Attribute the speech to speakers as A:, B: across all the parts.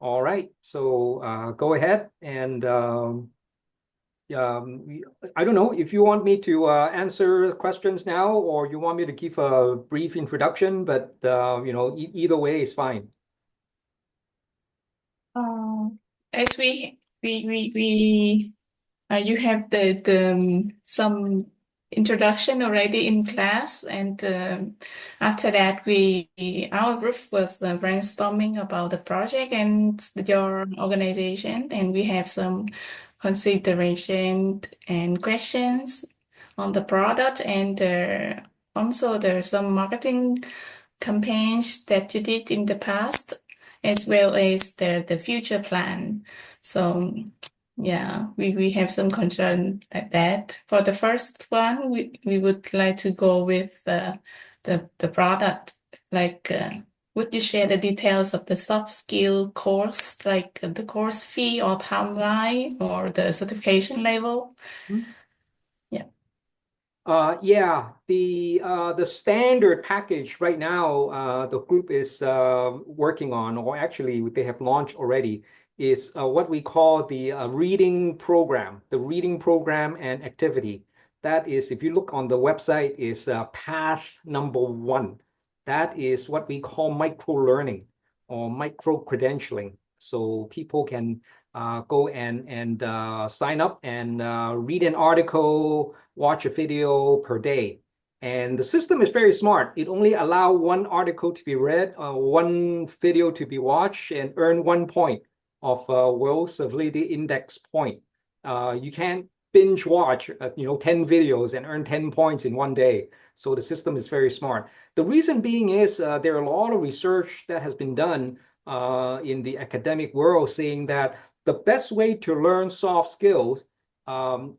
A: All right, so go ahead and I don't know if you want me to answer questions now or you want me to give a brief introduction, but either way is fine.
B: Uh, as you have the some introduction already in class, and after that, our group was brainstorming about the project and your organization, and we have some consideration and questions on the product, and also there's some marketing campaigns that you did in the past, as well as the future plan. So yeah, we have some concern like that. For the first one, we would like to go with the product. Like, would you share the details of the soft skill course, like the course fee or timeline or the certification level? Yeah.
A: Yeah, the standard package right now, the group is working on, or actually they have launched already, is what we call the reading program and activity. That is, if you look on the website, is path number one. That is what we call micro learning or micro credentialing. So people can go and sign up and read an article, watch a video per day. And the system is very smart. It only allow one article to be read, one video to be watched, and earn 1 point of World Civility Index point. You can't binge watch, 10 videos and earn 10 points in one day. So the system is very smart. The reason being is there are a lot of research that has been done in the academic world saying that the best way to learn soft skills,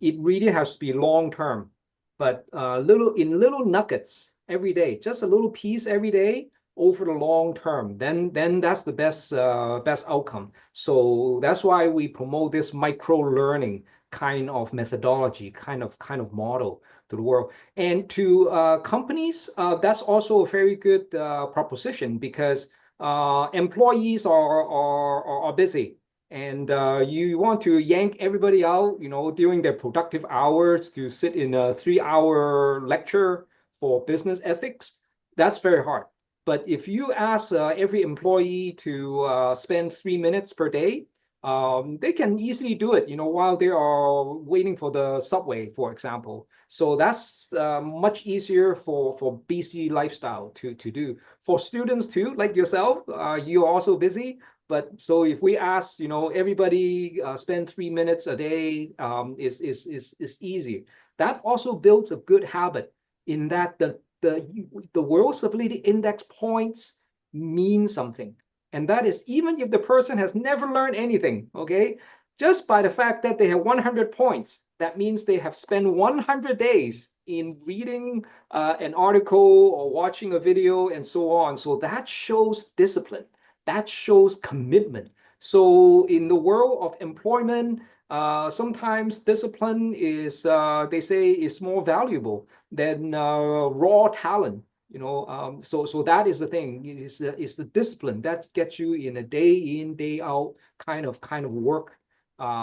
A: it really has to be long term, but little nuggets every day, just a little piece every day over the long term. Then that's the best outcome. So that's why we promote this micro learning kind of methodology, kind of model to the world. And to companies, that's also a very good proposition because employees are busy and you want to yank everybody out, during their productive hours to sit in a 3 hour lecture for business ethics. That's very hard. But if you ask every employee to spend 3 minutes per day, they can easily do it, while they are waiting for the subway, for example. So that's much easier for busy lifestyle to do. For students too, like yourself, you're also busy. But so if we ask, everybody spend 3 minutes a day, is easy. That also builds a good habit in that the World Civility Index points mean something. And that is even if the person has never learned anything, okay, just by the fact that they have 100 points, that means they have spent 100 days in reading an article or watching a video and so on. So that shows discipline. That shows commitment. So in the world of employment, sometimes discipline is, they say, is more valuable than raw talent. So that is the thing. Is the discipline that gets you in a day in day out kind of work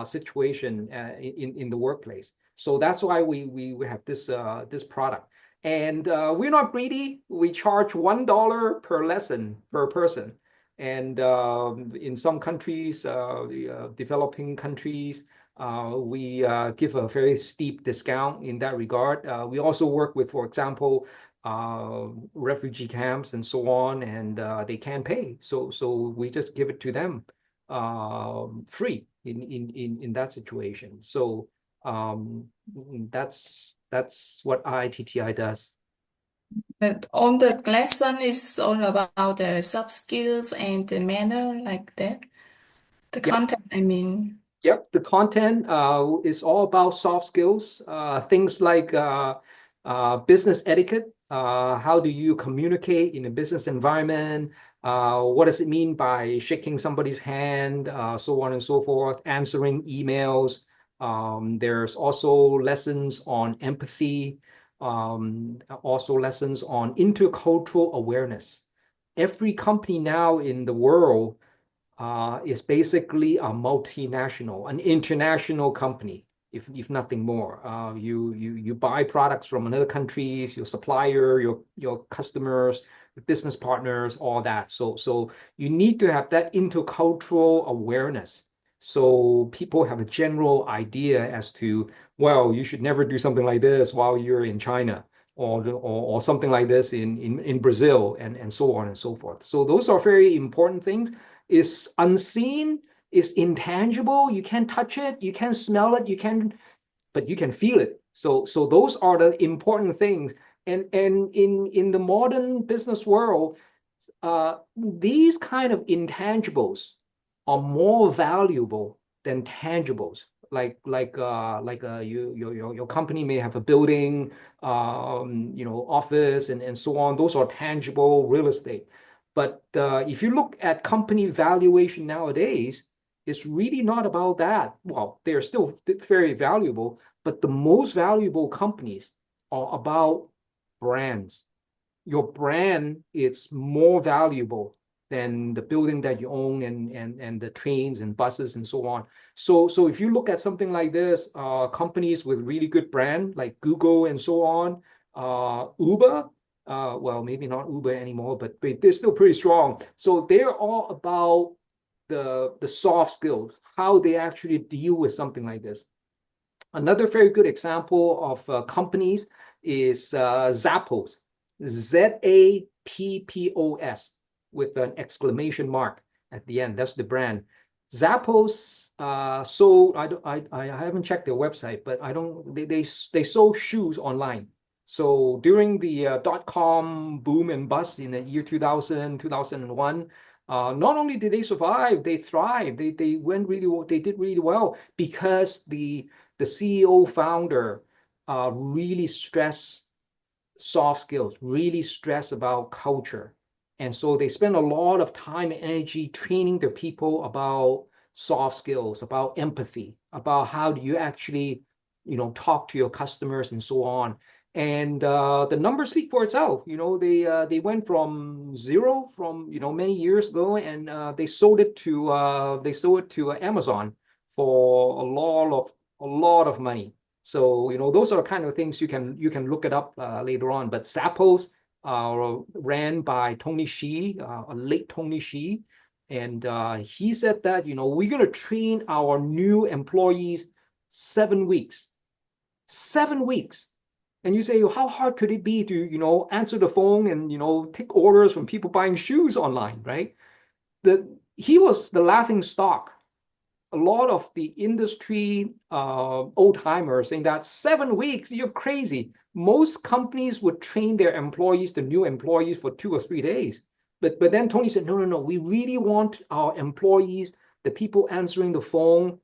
A: situation in the workplace. So that's why we have this product. And we're not greedy. We charge $1 per lesson per person. And in some countries, developing countries, we give a very steep discount in that regard. We also work with, for example, refugee camps and so on, and they can't pay. So we just give it to them free in that situation. So that's what IITTI does.
B: But on the lesson is all about the soft skills and the manner like that. The
A: Yep.
B: content, I mean.
A: Yep, the content is all about soft skills, things like business etiquette. How do you communicate in a business environment? What does it mean by shaking somebody's hand? So on and so forth. Answering emails. There's also lessons on empathy. Also lessons on intercultural awareness. Every company now in the world is basically a multinational, an international company, if nothing more. You buy products from another countries, your supplier, your customers, your business partners, all that. So you need to have that intercultural awareness. So people have a general idea as to, well, you should never do something like this while you're in China. Or something like this in Brazil and so on and so forth. So those are very important things. Is unseen, is intangible. You can't touch it, you can't smell it, but you can feel it. So those are the important things. And in the modern business world, these kind of intangibles are more valuable than tangibles. Your company may have a building, office and so on. Those are tangible real estate. But if you look at company valuation nowadays, it's really not about that. Well, they're still very valuable, but the most valuable companies are about brands. Your brand is more valuable than the building that you own and the trains and buses and so on. So if you look at something like this, companies with really good brand like Google and so on, Uber, well, maybe not Uber anymore, but they're still pretty strong. So they're all about the soft skills, how they actually deal with something like this. Another very good example of companies is Zappos, Zappos, with an exclamation mark at the end. That's the brand. Zappos sold. I haven't checked their website, but I don't. They sold shoes online. So during the dot-com boom and bust in the year 2000, 2001, not only did they survive, they thrived. They went really well. They did really well because the CEO founder really stress soft skills, really stress about culture. And so they spend a lot of time and energy training their people about soft skills, about empathy, about how do you actually, talk to your customers and so on. And the numbers speak for itself. They went from zero from many years ago, and they sold it to Amazon for a lot of money. So, those are the kind of things you can look it up later on. But Zappos ran by Tony Hsieh, a late Tony Hsieh, and he said that, we're going to train our new employees 7 weeks. 7 weeks. And you say, how hard could it be to, answer the phone and, take orders from people buying shoes online, right? He was the laughing stock. A lot of the industry old timers saying that 7 weeks, you're crazy. Most companies would train their employees, the new employees, for 2 or 3 days. But then Tony said, no. We really want our employees, the people answering the phone,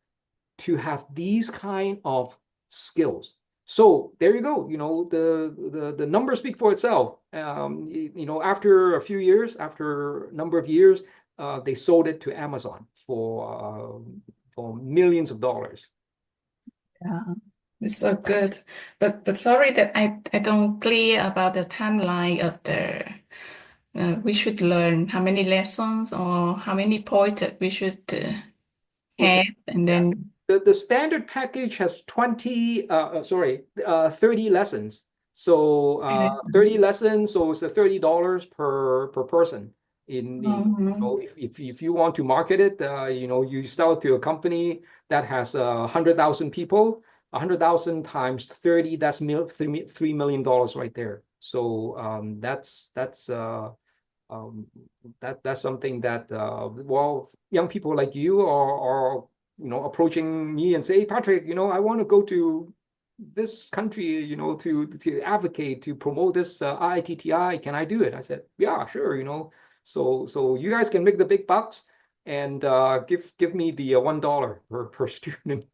A: to have these kind of skills. So there you go. The numbers speak for itself. After a few years, after a number of years, they sold it to Amazon for millions of dollars.
B: Yeah, it's so good. But sorry that I don't clear about the timeline of we should learn how many lessons or how many points that we should have, and
A: Yeah.
B: then
A: The standard package has 30 lessons. So 30 lessons, so it's $30 per person. If you want to market it, you sell it to a company that has 100,000 people, 100,000 times 30, that's $3 million right there. So that's something that young people like you are approaching me and say, hey, Patrick, I want to go to this country, to advocate, to promote this IITTI. Can I do it? I said, yeah, sure. So you guys can make the big bucks and give me the $1 per student.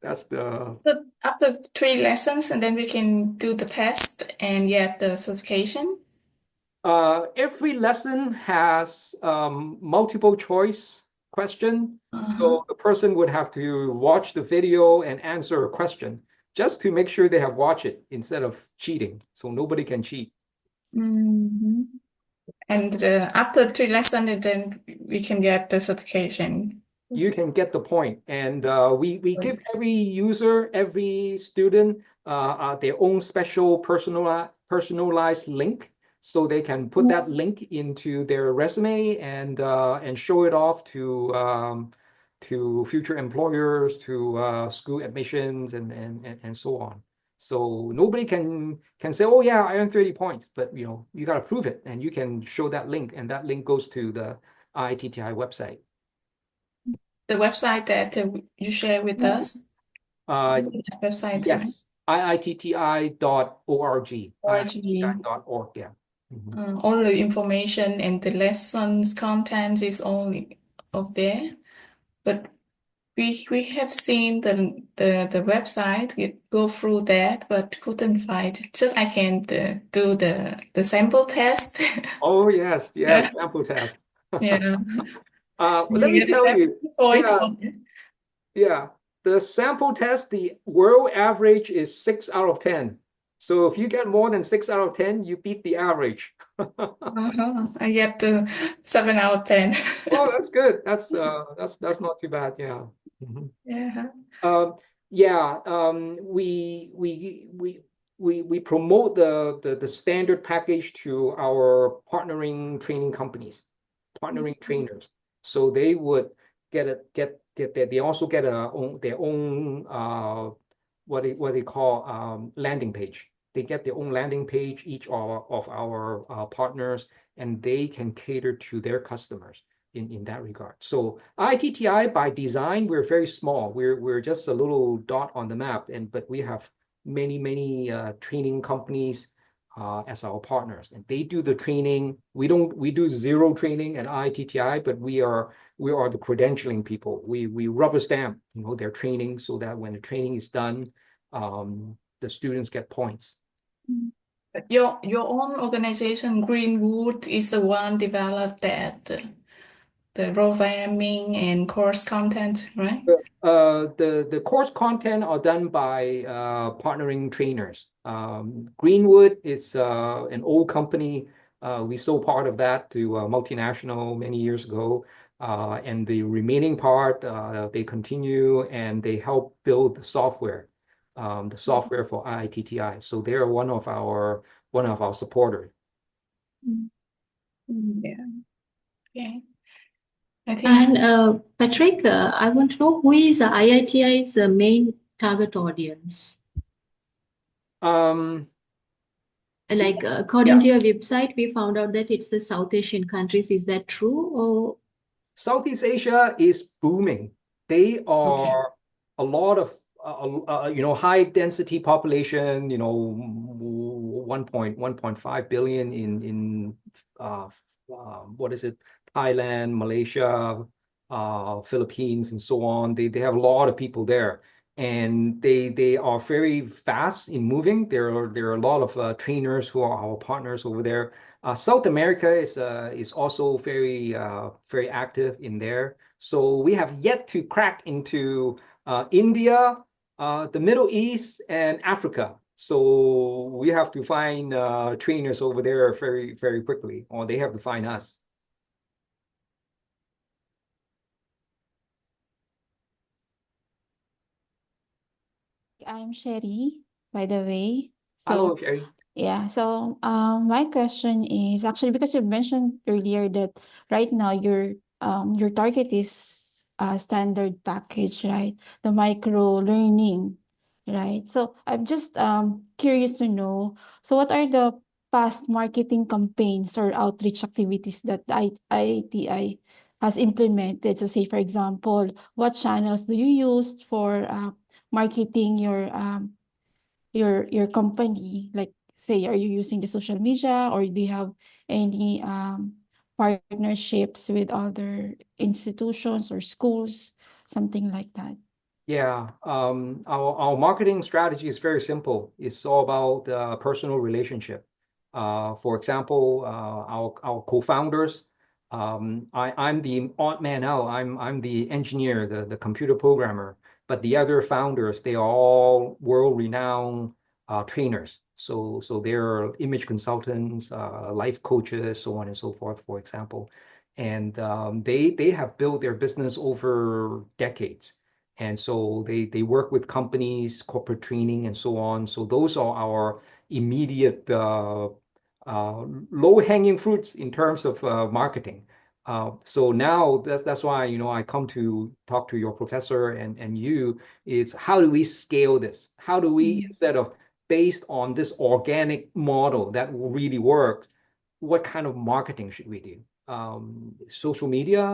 A: That's the
B: so after 3 lessons, and then we can do the test and get the certification.
A: every lesson has multiple choice question.
B: Uh-huh.
A: So the person would have to watch the video and answer a question just to make sure they have watched it instead of cheating. So nobody can cheat.
B: Mhm. And after 3 lessons, and then we can get the certification.
A: You can get the point. And we give every user, every student their own special personalized link. So they can put that link into their resume and show it off to future employers, to school admissions and so on. So nobody can say, oh yeah, I earned 30 points, but you got to prove it, and you can show that link, and that link goes to the IITTI website.
B: The website that you share with us, that website, right?
A: Yes, IITTI.org,
B: Org.
A: IITTI.org, yeah.
B: All the information and the lessons content is only of there, but we have seen the website, go through that, but couldn't find. Just I can do the sample test.
A: Oh yes,
B: Yeah,
A: sample test.
B: yeah.
A: Let me
B: You get a
A: tell
B: sample
A: you,
B: point.
A: yeah, the sample test, the world average is 6 out of 10. So if you get more than 6 out of 10, you beat the average.
B: I get 7 out of 10.
A: Oh, that's good. That's not too bad. Yeah. Mhm.
B: Yeah.
A: Yeah. We promote the standard package to our partnering training companies, partnering trainers. So they would get that. They also get their own what they call landing page. They get their own landing page, each of our partners, and they can cater to their customers in that regard. So IITTI by design, we're very small. We're just a little dot on the map, but we have many training companies as our partners, and they do the training. We do zero training at IITTI, but we are the credentialing people. We rubber stamp their training, so that when the training is done, the students get points.
B: Your own organization, Greenwood, is the one developed that the programming and course content, right?
A: The course content are done by partnering trainers. Greenwood is an old company. We sold part of that to a multinational many years ago. And the remaining part, they continue and they help build the software for IITTI. So they're one of our supporters.
B: Yeah. Okay. I think
C: And Patrick, I want to know who is IITI's main target audience? Like according to your website, we found out that it's the South Asian countries. Is that true? Or
A: Southeast Asia is booming. They
C: okay.
A: are a lot of high density population. 1.5 billion in what is it? Thailand, Malaysia, Philippines, and so on. They have a lot of people there, and they are very fast in moving. There are a lot of trainers who are our partners over there. South America is also very active in there. So we have yet to crack into India, the Middle East, and Africa. So we have to find trainers over there very quickly, or they have to find us.
D: I'm Sherry, by the way.
A: Hello,
D: So,
A: Jerry.
D: yeah, so my question is actually because you mentioned earlier that right now your target is a standard package, right? The micro learning, right? So I'm just curious to know, so what are the past marketing campaigns or outreach activities that IITI has implemented? So say, for example, what channels do you use for marketing your company? Like, say, are you using the social media, or do you have any partnerships with other institutions or schools, something like that?
A: Yeah, our marketing strategy is very simple. It's all about personal relationship. For example, our co-founders, I'm the odd man out. I'm the engineer, the computer programmer. But the other founders, they are all world-renowned trainers. So they're image consultants, life coaches, so on and so forth, for example. and they have built their business over decades. And so they work with companies, corporate training, and so on. So those are our immediate low-hanging fruits in terms of marketing. So now that's why I come to talk to your professor and you. It's how do we scale this? How do we, instead of based on this organic model that really works, what kind of marketing should we do? Social media,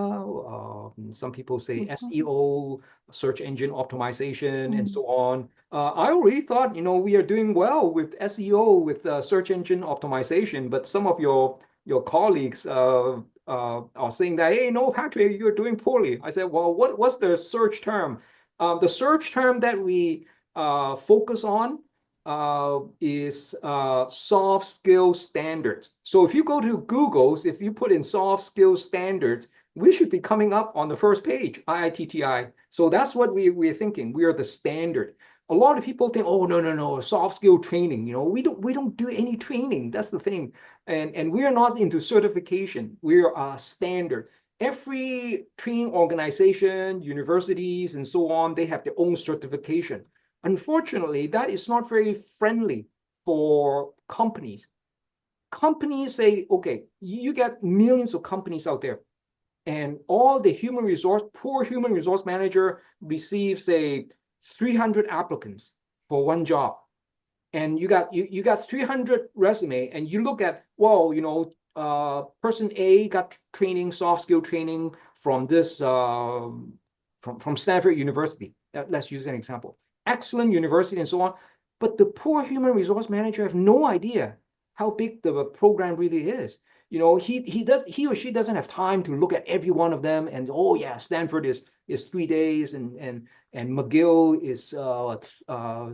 A: some people say SEO, search engine optimization, and so on. I already thought, we are doing well with SEO, with search engine optimization, but some of your colleagues are saying that, hey, no, Patrick, you're doing poorly. I said, well, what's the search term? The search term that we focus on is soft skill standards. So if you go to Google's, if you put in soft skill standards, we should be coming up on the first page, IITTI. So that's what we're thinking. We are the standard. A lot of people think, oh, no, soft skill training. We don't do any training. That's the thing. And we are not into certification. We're a standard. Every training organization, universities, and so on, they have their own certification. Unfortunately, that is not very friendly for companies. Companies say, okay, you get millions of companies out there, and all the poor human resource manager receives, say, 300 applicants for one job. And you got 300 resume, and you look at, well, person A got training, soft skill training from this, from Stanford University. Let's use an example. Excellent university and so on, but the poor human resource manager have no idea how big the program really is. He or she doesn't have time to look at every one of them and, oh yeah, Stanford is 3 days and McGill is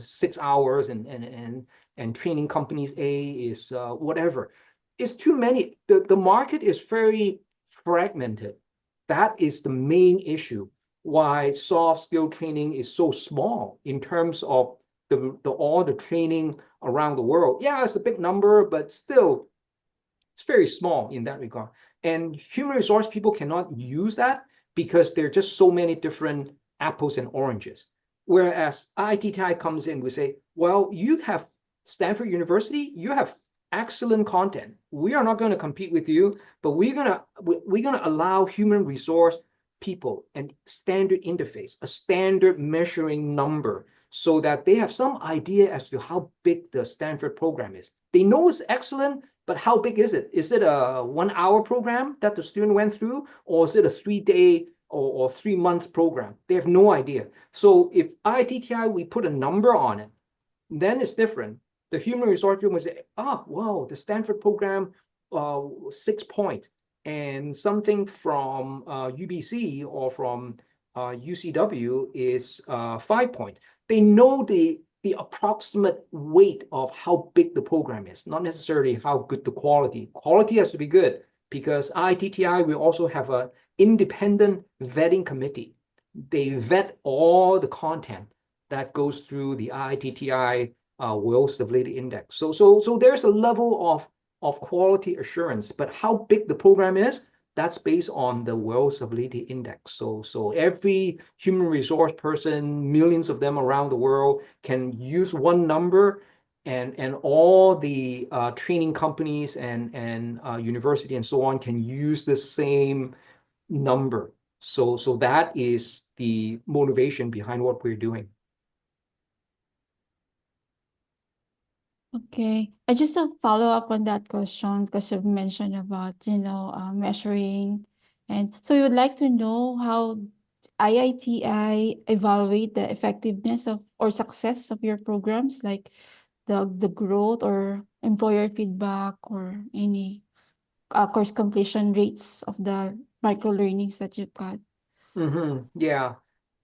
A: 6 hours and training companies A is whatever. It's too many. The market is very fragmented. That is the main issue. Why soft skill training is so small in terms of all the training around the world. Yeah, it's a big number, but still, it's very small in that regard. And human resource people cannot use that because there are just so many different apples and oranges. Whereas IITTI comes in, we say, well, you have Stanford University, you have excellent content. We are not going to compete with you, but we're gonna allow human resource people and standard interface, a standard measuring number, so that they have some idea as to how big the Stanford program is. They know it's excellent, but how big is it? Is it a 1 hour program that the student went through, or is it a 3-day or 3-month program? They have no idea. So if IITTI, we put a number on it, then it's different. The human resource people will say, wow, the Stanford program, 6 points. And something from UBC or from UCW is 5 points. They know the approximate weight of how big the program is, not necessarily how good the quality. Quality has to be good because IITTI will also have an independent vetting committee. They vet all the content that goes through the IITTI World Civility Index. So there's a level of quality assurance, but how big the program is, that's based on the World Civility Index. So every human resource person, millions of them around the world, can use one number, and all the training companies and university and so on can use the same number. So that is the motivation behind what we're doing.
D: Okay. I just a follow up on that question because you've mentioned about, measuring. And so you would like to know how IITI evaluate the effectiveness of or success of your programs, like the growth or employer feedback or any course completion rates of the micro learnings that you've got.
A: Yeah.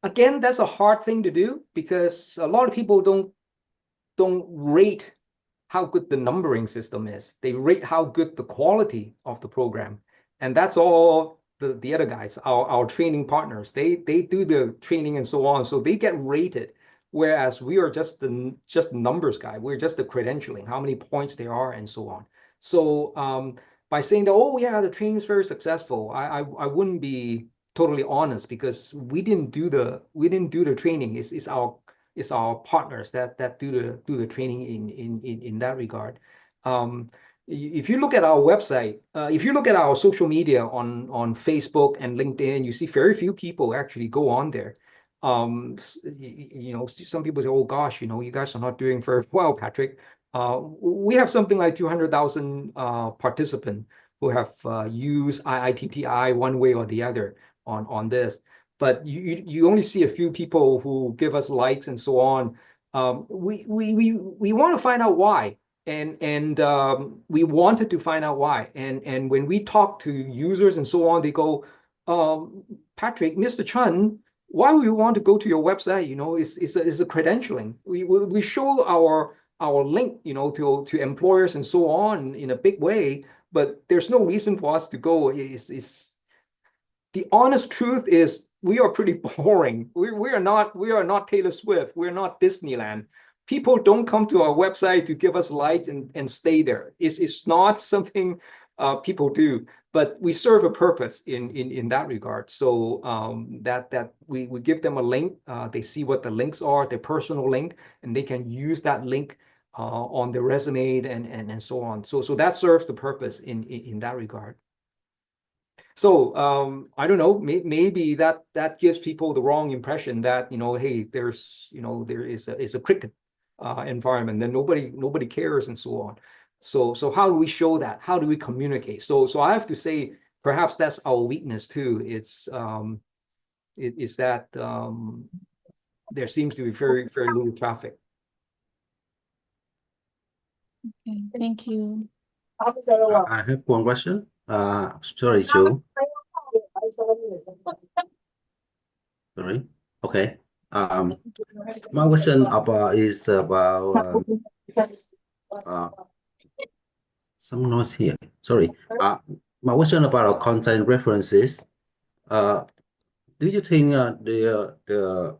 A: Again, that's a hard thing to do because a lot of people don't rate how good the numbering system is. They rate how good the quality of the program. And that's all the other guys, our training partners. They do the training and so on. So they get rated. Whereas we are just the numbers guy. We're just the credentialing, how many points there are and so on. So by saying that, oh yeah, the training is very successful, I wouldn't be totally honest, because we didn't do the training. It's our partners that do the training in that regard. If you look at our website, if you look at our social media on Facebook and LinkedIn, you see very few people actually go on there. Some people say, oh gosh, you guys are not doing very well, Patrick. We have something like 200,000 participants who have used IITTI one way or the other on this. But you only see a few people who give us likes and so on. We want to find out why. And we wanted to find out why. And when we talk to users and so on, they go, Patrick, Mr. Chun, why would you want to go to your website? It's a credentialing. We show our link, to employers and so on in a big way, but there's no reason for us to go. The honest truth is we are pretty boring. We are not Taylor Swift. We're not Disneyland. People don't come to our website to give us likes and stay there. It's not something people do, but we serve a purpose in that regard. So that we give them a link. They see what the links are, their personal link, and they can use that link on their resume and so on. So that serves the purpose in that regard. So I don't know, maybe that gives people the wrong impression that, hey, there is a cricket environment, then nobody cares and so on. So how do we show that? How do we communicate? So I have to say, perhaps that's our weakness too. It's that there seems to be very, very little traffic.
D: Okay, thank you.
E: I have one question. Sorry, Chu. Sorry. Okay. My question is about some noise here. Sorry. My question about our content references. Do you think the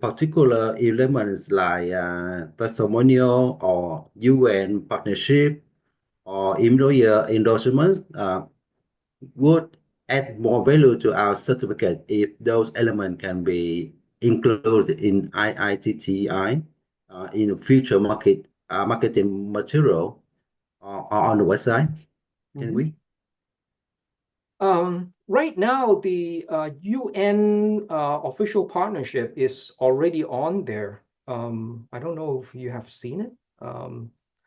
E: particular elements like testimonial or UN partnership or employer endorsements would add more value to our certificate if those elements can be included in IITTI in future marketing material on the website? Can we?
A: Right now, the UN official partnership is already on there. I don't know if you have seen it.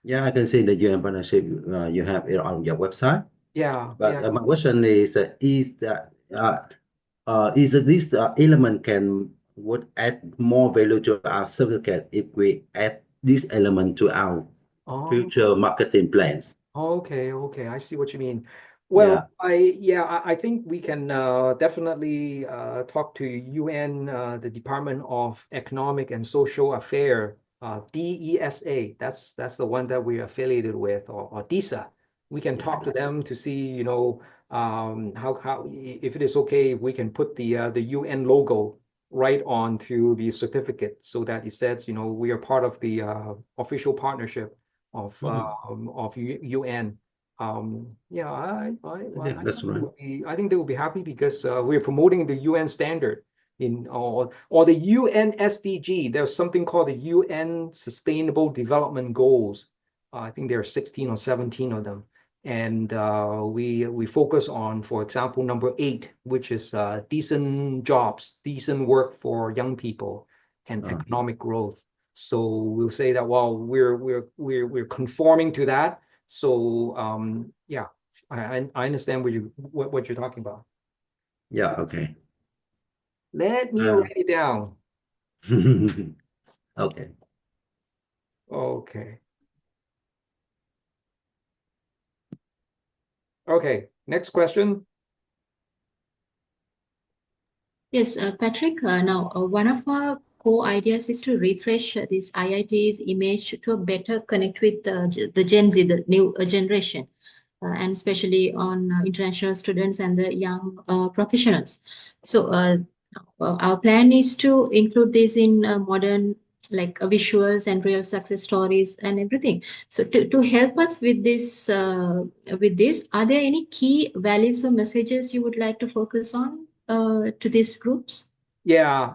E: Yeah, I can see the UN partnership you have it on your website.
A: Yeah,
E: But
A: yeah.
E: my question is this element would add more value to our certificate if we add this element to our future marketing plans?
A: Okay, I see what you mean. Well,
E: Yeah.
A: I think we can definitely talk to UN, the Department of Economic and Social Affairs, DESA. That's the one that we're affiliated with, or DESA. We can talk to them to see, how if it is okay if we can put the UN logo right onto the certificate so that it says, we are part of the official partnership of UN. Yeah,
E: That's right.
A: I think they will be happy because we're promoting the UN standard or the UN SDG. There's something called the UN Sustainable Development Goals. I think there are 16 or 17 of them. And we focus on, for example, number 8, which is decent jobs, decent work for young people, and economic growth. So we'll say that, well, we're conforming to that. So yeah, I understand what you're talking about.
E: Yeah. Okay.
A: Let me write it down.
E: Okay.
A: Okay. Okay, next question.
C: Yes, Patrick, now one of our core ideas is to refresh this IIT's image to better connect with the Gen Z, the new generation, and especially on international students and the young professionals. So our plan is to include this in modern like visuals and real success stories and everything. So to help us with this, are there any key values or messages you would like to focus on to these groups?
A: Yeah,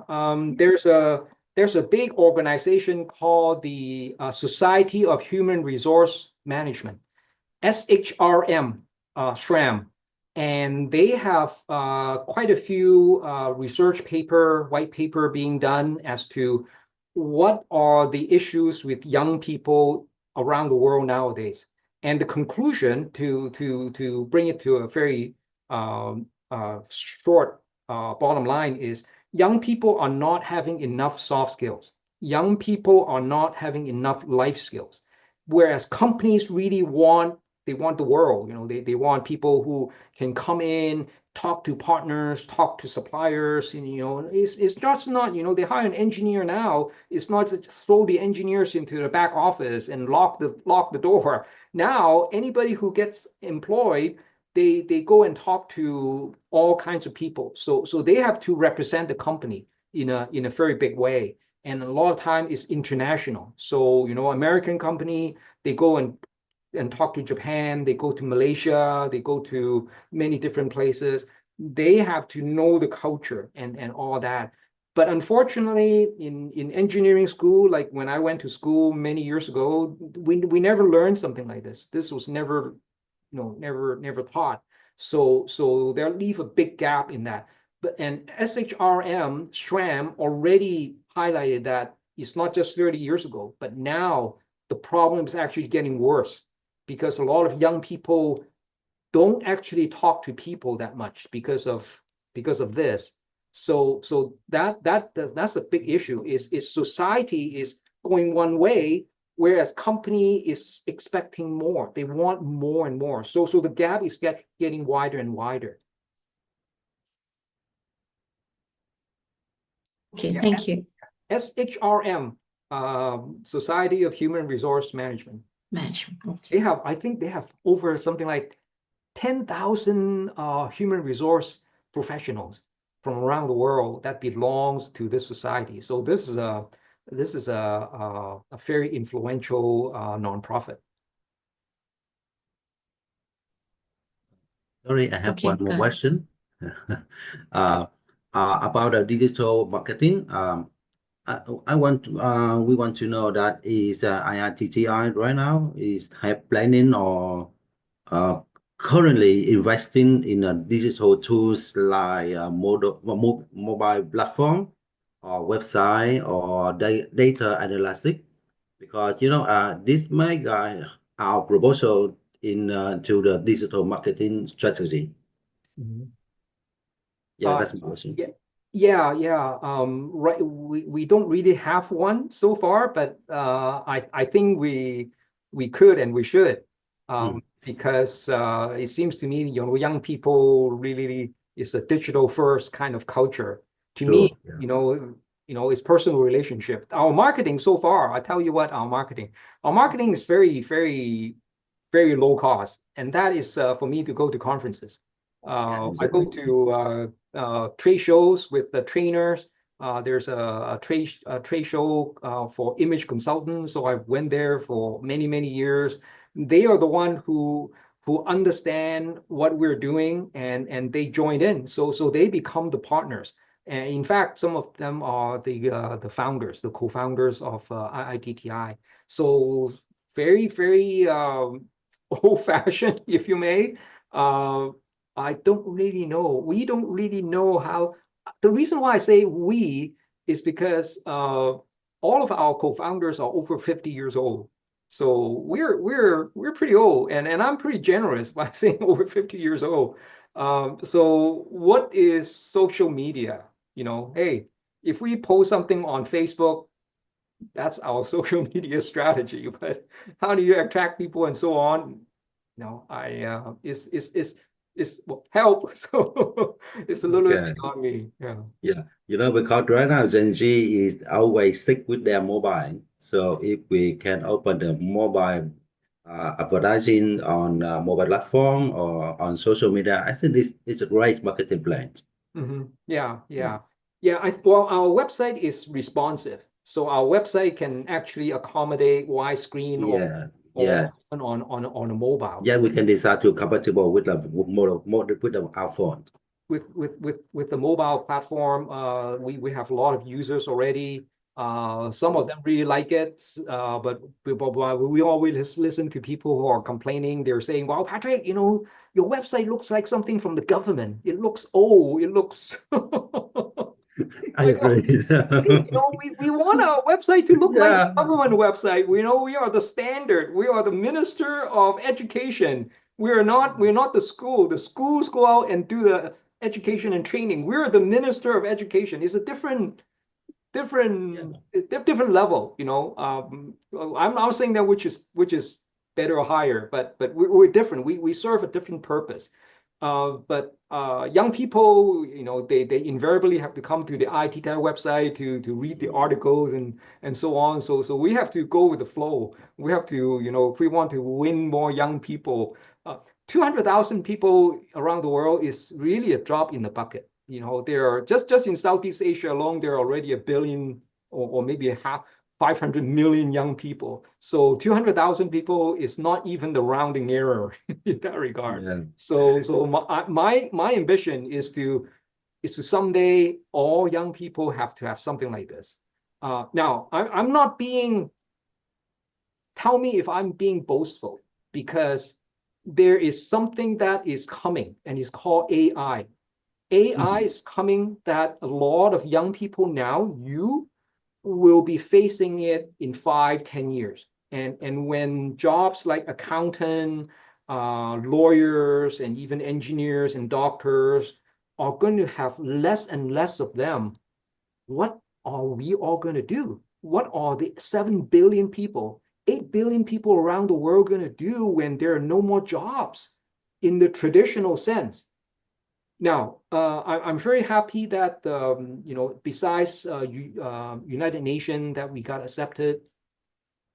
A: there's a big organization called the Society of Human Resource Management, SHRM, SHRAM, and they have quite a few white paper being done as to what are the issues with young people around the world nowadays. And the conclusion, to bring it to a very short bottom line, is young people are not having enough soft skills. Young people are not having enough life skills. Whereas companies really they want the world, they want people who can come in, talk to partners, talk to suppliers, and it's just not, they hire an engineer now. It's not to throw the engineers into the back office and lock the door. Now anybody who gets employed, they go and talk to all kinds of people. So they have to represent the company in a very big way. And a lot of time it's international. So, American company, they go and talk to Japan, they go to Malaysia, they go to many different places. They have to know the culture and all that. But unfortunately, in engineering school, like when I went to school many years ago, we never learned something like this. This was never, never taught. So they'll leave a big gap in that. And SHRM already highlighted that it's not just 30 years ago, but now the problem is actually getting worse because a lot of young people don't actually talk to people that much because of this. So that's a big issue. Is society is going one way, whereas company is expecting more. They want more and more. So the gap is getting wider and wider.
C: Okay, thank you.
A: SHRM, Society of Human Resource Management.
C: Okay.
A: I think they have over something like 10,000 human resource professionals from around the world that belongs to this society. So this is a very influential nonprofit.
E: Sorry, I have one more question about the digital marketing. we want to know that is IITTI right now is planning or currently investing in digital tools like mobile platform or website or data analytics, because this make our proposal to the digital marketing strategy.
A: Mm-hmm.
E: Yeah, that's my question.
A: Yeah. Right. We don't really have one so far, but I think we could and we should, because it seems to me, young people really is a digital first kind of culture. To me, it's personal relationship. Our marketing so far, I tell you what, our marketing is very, very, very low cost, and that is for me to go to conferences. I go to trade shows with the trainers. There's a trade show for image consultants. So I went there for many years. They are the one who understand what we're doing, and they joined in. So they become the partners. And in fact, some of them are the founders, the co-founders of IITTI. So very, very old-fashioned, if you may. I don't really know. We don't really know how. The reason why I say we is because all of our co-founders are over 50 years old. So we're pretty old, and I'm pretty generous by saying over 50 years old. So what is social media? Hey, if we post something on Facebook, that's our social media strategy. But how do you attract people and so on? It's help. So it's a little bit on me.
E: Yeah. Because right now Gen Z is always stick with their mobile. So if we can open the mobile advertising on mobile platform or on social media, I think this is a great marketing plan.
A: Yeah. Well, our website is responsive. So our website can actually accommodate widescreen
E: Yeah,
A: or
E: yeah,
A: on a mobile.
E: yeah. We can decide to compatible with the with our phone.
A: With the mobile platform, we have a lot of users already. Some of them really like it, but we always listen to people who are complaining. They're saying, "Wow, Patrick, your website looks like something from the government. It looks old. It looks."
E: I agree.
A: We want our website to look like a
E: Yeah,
A: government website. We know we are the standard. We are the Minister of Education. We're not the school. The schools go out and do the education and training. We're the Minister of Education. It's a different different level. I'm not saying that which is better or higher, but we're different. We serve a different purpose. But young people, they invariably have to come to the IITTI website to read the articles and so on. So we have to go with the flow. We have to, if we want to win more young people, 200,000 people around the world is really a drop in the bucket. There are just in Southeast Asia alone, there are already a billion or maybe 500 million young people. So 200,000 people is not even the rounding error in that regard.
E: yeah.
A: So my ambition is to someday all young people have to have something like this. Now I'm not being. Tell me if I'm being boastful, because there is something that is coming and it's called AI. AI is coming that a lot of young people now, you will be facing it in 5-10 years. And when jobs like accountant, lawyers, and even engineers and doctors are going to have less and less of them, what are we all going to do? What are the 7 billion people, 8 billion people around the world going to do when there are no more jobs in the traditional sense? Now, I'm very happy that, besides United Nations that we got accepted,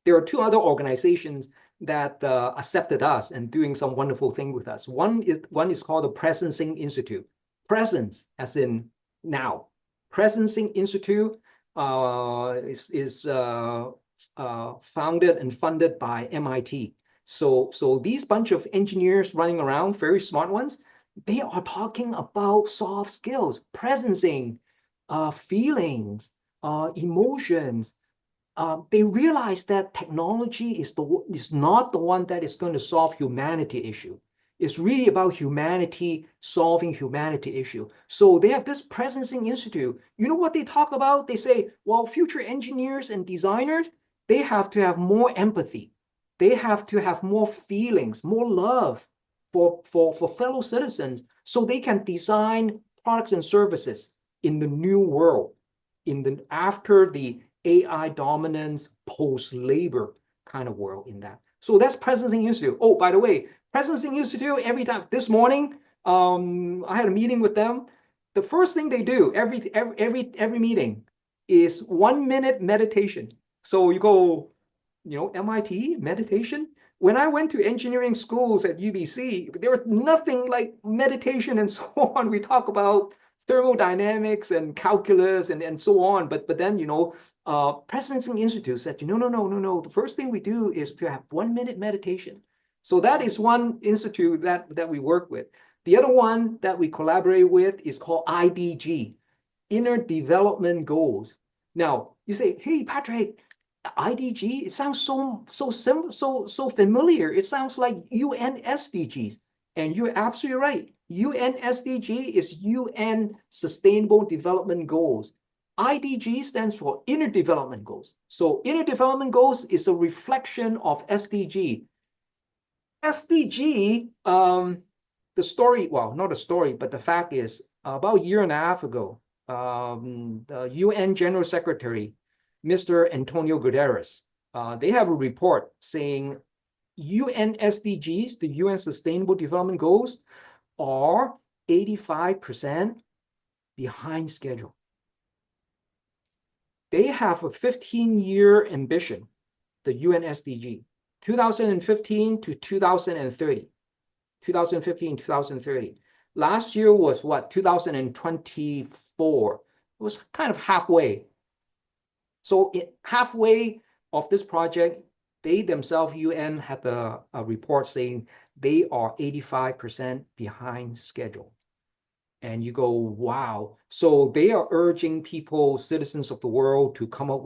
A: there are 2 other organizations that accepted us and doing some wonderful thing with us. One is called the Presencing Institute. Presence, as in now. Presencing Institute is founded and funded by MIT. So these bunch of engineers running around, very smart ones, they are talking about soft skills, presencing, feelings, emotions. They realize that technology is not the one that is going to solve humanity issue. It's really about humanity solving humanity issue. So they have this Presencing Institute. You know what they talk about? They say, well, future engineers and designers, they have to have more empathy. They have to have more feelings, more love for fellow citizens, so they can design products and services in the new world, after the AI dominance, post-labor kind of world in that. So that's Presencing Institute. Oh, by the way, Presencing Institute, every time this morning, I had a meeting with them. The first thing they do every meeting is 1 minute meditation. So you go, MIT meditation. When I went to engineering schools at UBC, there was nothing like meditation and so on. We talk about thermodynamics and calculus and so on. But then, Presencing Institute said, no. The first thing we do is to have 1 minute meditation. So that is one institute that we work with. The other one that we collaborate with is called IDG, Inner Development Goals. Now, you say, hey, Patrick, IDG, it sounds so simple, so familiar. It sounds like UN SDGs. And you're absolutely right. UN SDG is UN Sustainable Development Goals. IDG stands for Inner Development Goals. So Inner Development Goals is a reflection of SDG. SDG, the story, well, not a story, but the fact is, about a year and a half ago, the UN General Secretary, Mr. Antonio Guterres, they have a report saying UN SDGs, the UN Sustainable Development Goals, are 85% behind schedule. They have a 15-year ambition, the UN SDG, 2015 to 2030. 2015, 2030. Last year was what? 2024. It was kind of halfway. So halfway of this project, they themselves, UN, had a report saying they are 85% behind schedule. And you go, wow. So they are urging people, citizens of the world, to come up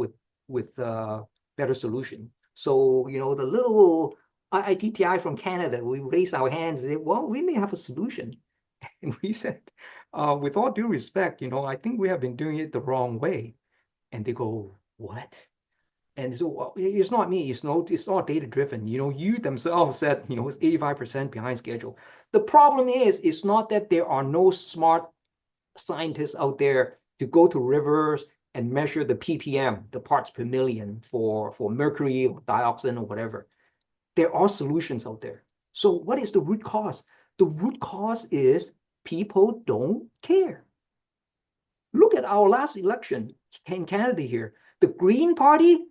A: with better solution. So, the little IITTI from Canada, we raised our hands and said, well, we may have a solution. And we said, with all due respect, I think we have been doing it the wrong way. And they go, what? And so well, it's not me. It's not data driven. You themselves said, it's 85% behind schedule. The problem is, it's not that there are no smart scientists out there to go to rivers and measure the ppm, the parts per million for mercury or dioxin or whatever. There are solutions out there. So what is the root cause? The root cause is people don't care. Look at our last election in Canada here. The Green Party,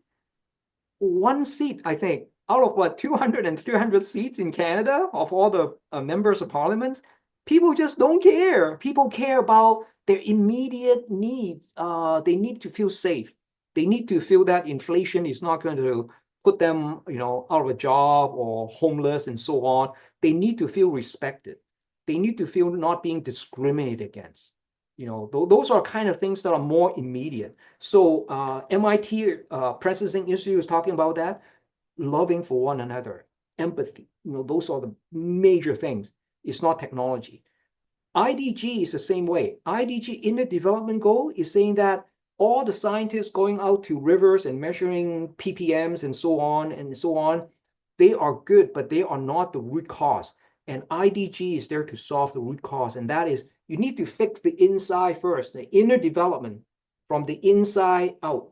A: 1 seat, I think, out of what, 200 and 300 seats in Canada of all the members of parliament. People just don't care. People care about their immediate needs. They need to feel safe. They need to feel that inflation is not going to put them, out of a job or homeless and so on. They need to feel respected. They need to feel not being discriminated against. Those are kind of things that are more immediate. So MIT President Institute is talking about that, loving for one another, empathy. Those are the major things. It's not technology. IDG is the same way. IDG, Inner Development Goal, is saying that all the scientists going out to rivers and measuring ppms and so on, they are good, but they are not the root cause. And IDG is there to solve the root cause, and that is you need to fix the inside first, the inner development from the inside out.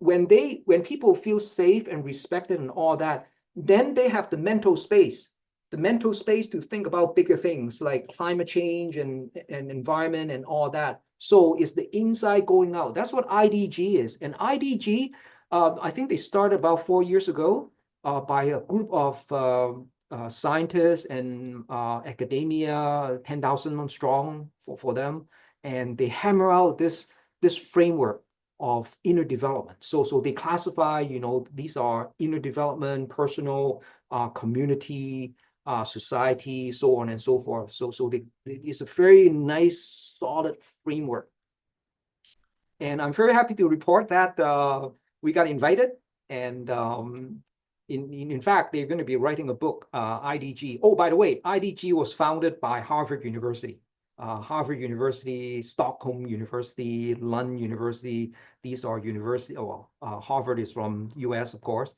A: When people feel safe and respected and all that, then they have the mental space to think about bigger things like climate change and environment and all that. So it's the inside going out. That's what IDG is. And IDG, I think they started about 4 years ago by a group of scientists and academia, 10,000 strong for them. And they hammer out this framework of inner development. So they classify, these are inner development, personal, community, society, so on and so forth. So it's a very nice, solid framework. And I'm very happy to report that we got invited. And in fact, they're going to be writing a book, IDG. Oh, by the way, IDG was founded by Harvard University. Harvard University, Stockholm University, Lund University. These are universities. Well, Harvard is from US, of course.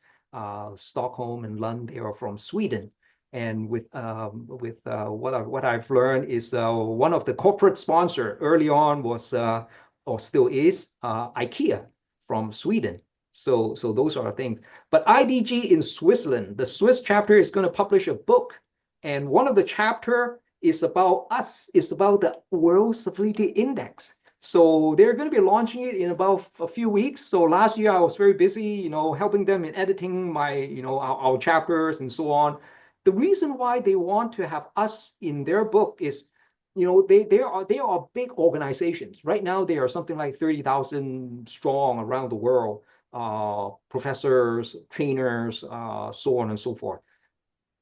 A: Stockholm and Lund, they are from Sweden. And with what I've learned is one of the corporate sponsor early on was or still is IKEA from Sweden. So those are the things. But IDG in Switzerland, the Swiss chapter is going to publish a book, and one of the chapter is about us. It's about the World Civility Index. So they're going to be launching it in about a few weeks. So last year I was very busy, helping them in editing my, our chapters and so on. The reason why they want to have us in their book is, they are big organizations. Right now, they are something like 30,000 strong around the world, professors, trainers, so on and so forth.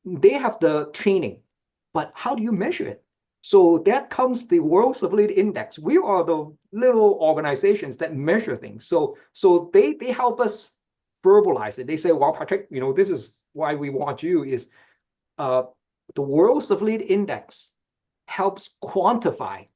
A: They have the training, but how do you measure it? So that comes the World Civility Index. We are the little organizations that measure things. So they help us verbalize it. They say, well, Patrick, this is why we want you is the World Civility Index helps quantify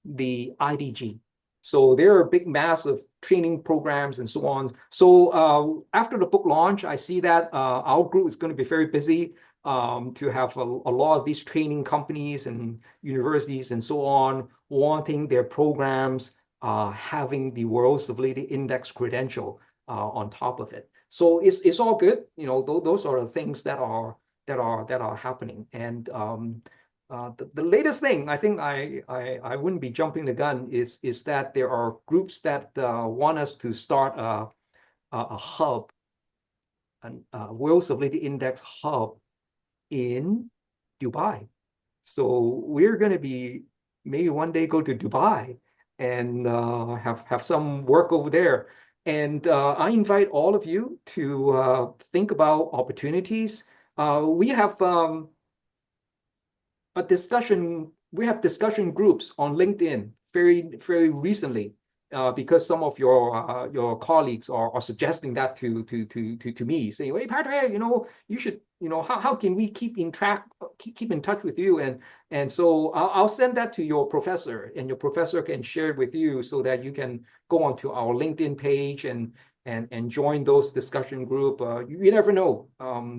A: the IDG. So there are big, massive training programs and so on. So after the book launch, I see that our group is going to be very busy to have a lot of these training companies and universities and so on wanting their programs having the World Civility Index credential on top of it. So it's all good. Those are the things that are happening. And the latest thing, I think I wouldn't be jumping the gun, is that there are groups that want us to start a hub, a World Civility Index hub in Dubai. So we're going to be maybe one day go to Dubai and have some work over there. And I invite all of you to think about opportunities. We have we have discussion groups on LinkedIn very recently, because some of your colleagues are suggesting that to me, saying, "Hey, Patrick, you should, how can we keep in touch with you?" And so I'll send that to your professor, and your professor can share it with you so that you can go onto our LinkedIn page and join those discussion group. You never know.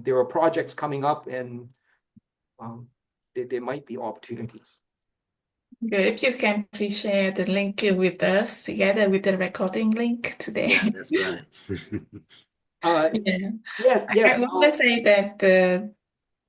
A: There are projects coming up, and um, there might be opportunities.
B: Good. If you can please share the link with us together with the recording link today.
E: Yeah, that's right.
B: Yeah.
A: Yes,
B: I want to say that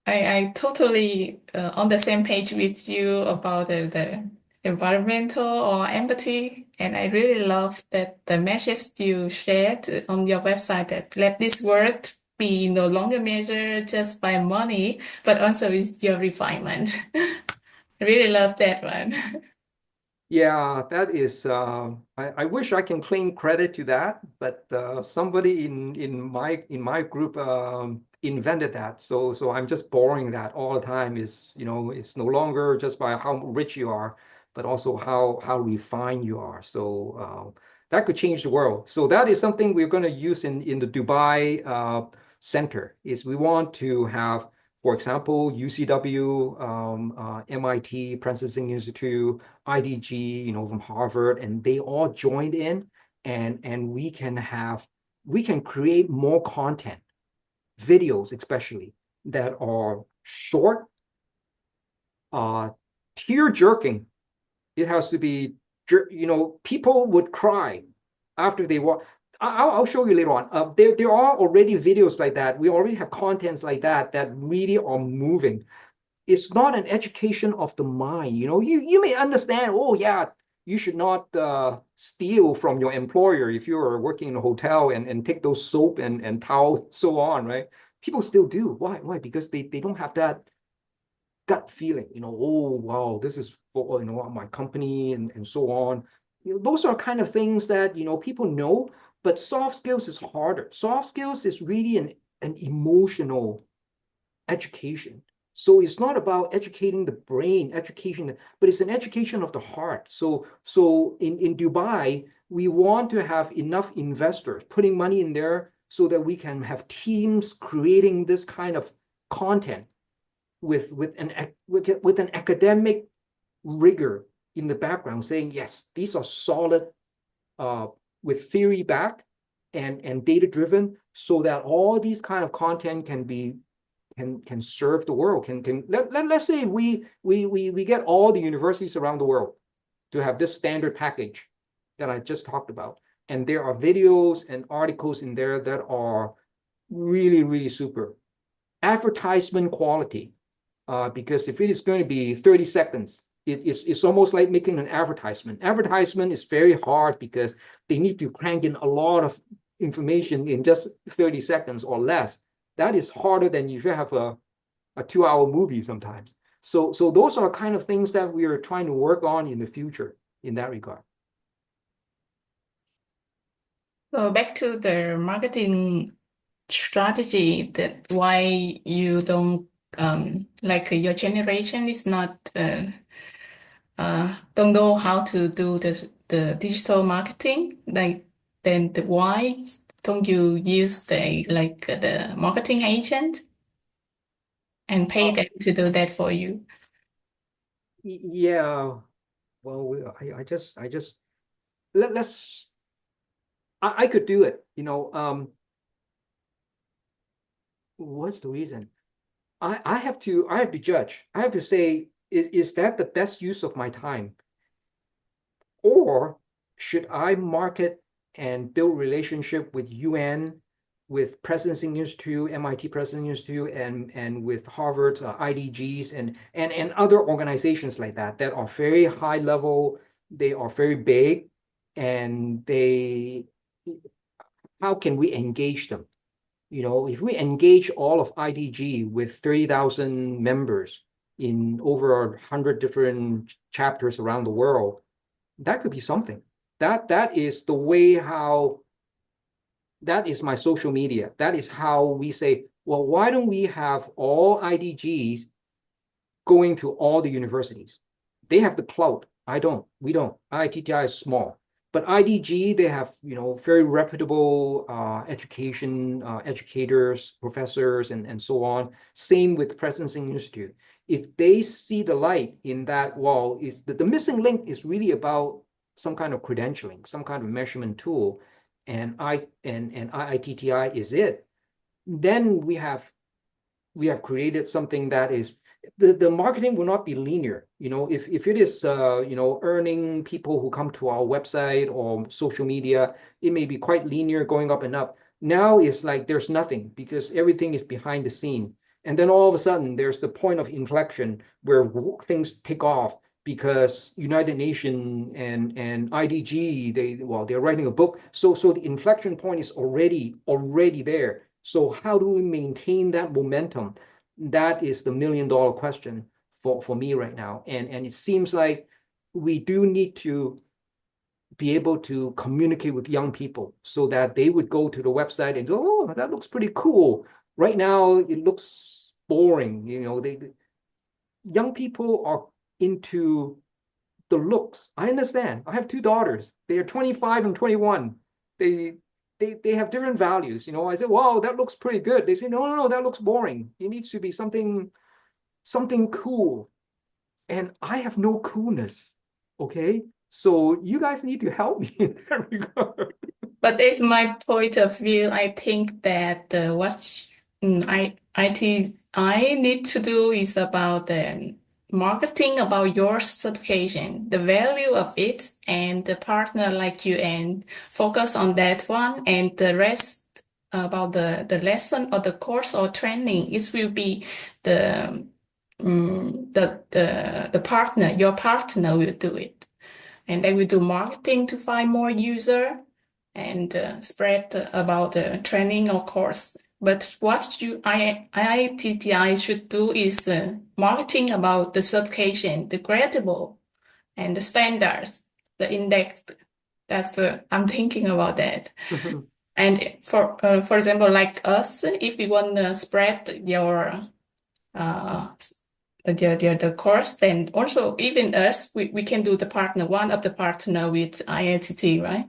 B: I totally on the same page with you about the environmental or empathy, and I really love that the message you shared on your website, that let this word be no longer measured just by money, but also with your refinement. I really love that one.
A: yeah, that is. I wish I can claim credit to that, but somebody in my group invented that. So I'm just borrowing that all the time. It's no longer just by how rich you are, but also how refined you are. So that could change the world. So that is something we're going to use in the Dubai center. Is we want to have, for example, UCW, MIT, Princeton Institute, IDG, from Harvard, and they all joined in, and we can create more content, videos especially, that are short, tear jerking. It has to be, people would cry after they watch. I'll show you later on. There are already videos like that. We already have contents like that really are moving. It's not an education of the mind. You may understand, oh yeah, you should not steal from your employer if you're working in a hotel and take those soap and towel, so on, right? People still do. Why? Because they don't have that gut feeling, oh wow, this is for my company and so on. Those are kind of things that people know, but soft skills is harder. Soft skills is really an emotional education. So it's not about educating the brain, but it's an education of the heart. So in Dubai, we want to have enough investors putting money in there so that we can have teams creating this kind of content with an academic rigor in the background, saying yes, these are solid, with theory back and data driven, so that all these kind of content can serve the world. Let's say we get all the universities around the world to have this standard package that I just talked about, and there are videos and articles in there that are really, really super advertisement quality. Because if it is going to be 30 seconds, it's almost like making an advertisement. Advertisement is very hard because they need to crank in a lot of information in just 30 seconds or less. That is harder than if you have a 2-hour movie sometimes. So those are kind of things that we are trying to work on in the future in that regard.
B: So back to the marketing strategy, that why you don't like your generation is not don't know how to do the digital marketing, like then why don't you use the marketing agent and pay them to do that for you?
A: Yeah, well, I just let's I could do it. What's the reason? I have to judge. I have to say, is that the best use of my time? Or should I market and build relationship with UN, with Presidency Institute, MIT Presidency Institute, and with Harvard's IDGs and other organizations like that are very high level, they are very big, and how can we engage them? If we engage all of IDG with 30,000 members in over 100 different chapters around the world, that could be something. That is the way how That is my social media. That is how we say, well, why don't we have all IDGs going to all the universities? They have the clout. I don't. We don't. IITTI is small. But IDG, they have, very reputable educators, professors, and so on. Same with Presencing Institute. If they see the light in that wall, is the missing link is really about some kind of credentialing, some kind of measurement tool, and IITTI is it. Then we have created something that is the marketing will not be linear. If it is earning people who come to our website or social media, it may be quite linear going up and up. Now it's like there's nothing because everything is behind the scene. And then all of a sudden there's the point of inflection where things take off because United Nations and IDG, they're writing a book. So the inflection point is already there. So how do we maintain that momentum? That is the million-dollar question for me right now. And it seems like we do need to be able to communicate with young people so that they would go to the website and go, oh, that looks pretty cool. Right now, it looks boring. Young people are into the looks. I understand. I have two daughters. They are 25 and 21. They have different values. I said, wow, that looks pretty good. They say, no, that looks boring. It needs to be something cool. And I have no coolness. Okay. So you guys need to help me in that regard.
B: But it's my point of view. I think that what IITI need to do is about the marketing about your certification, the value of it, and the partner like you, and focus on that one, and the rest about the lesson or the course or training, it will be the partner, your partner will do it. And they will do marketing to find more user and spread about the training or course. But what IITTI should do is marketing about the certification, the gradable, and the standards, the index. I'm thinking about that. And for example, like us, if we want to spread your the course, then also even us, we can do one of the partner with IITT, right?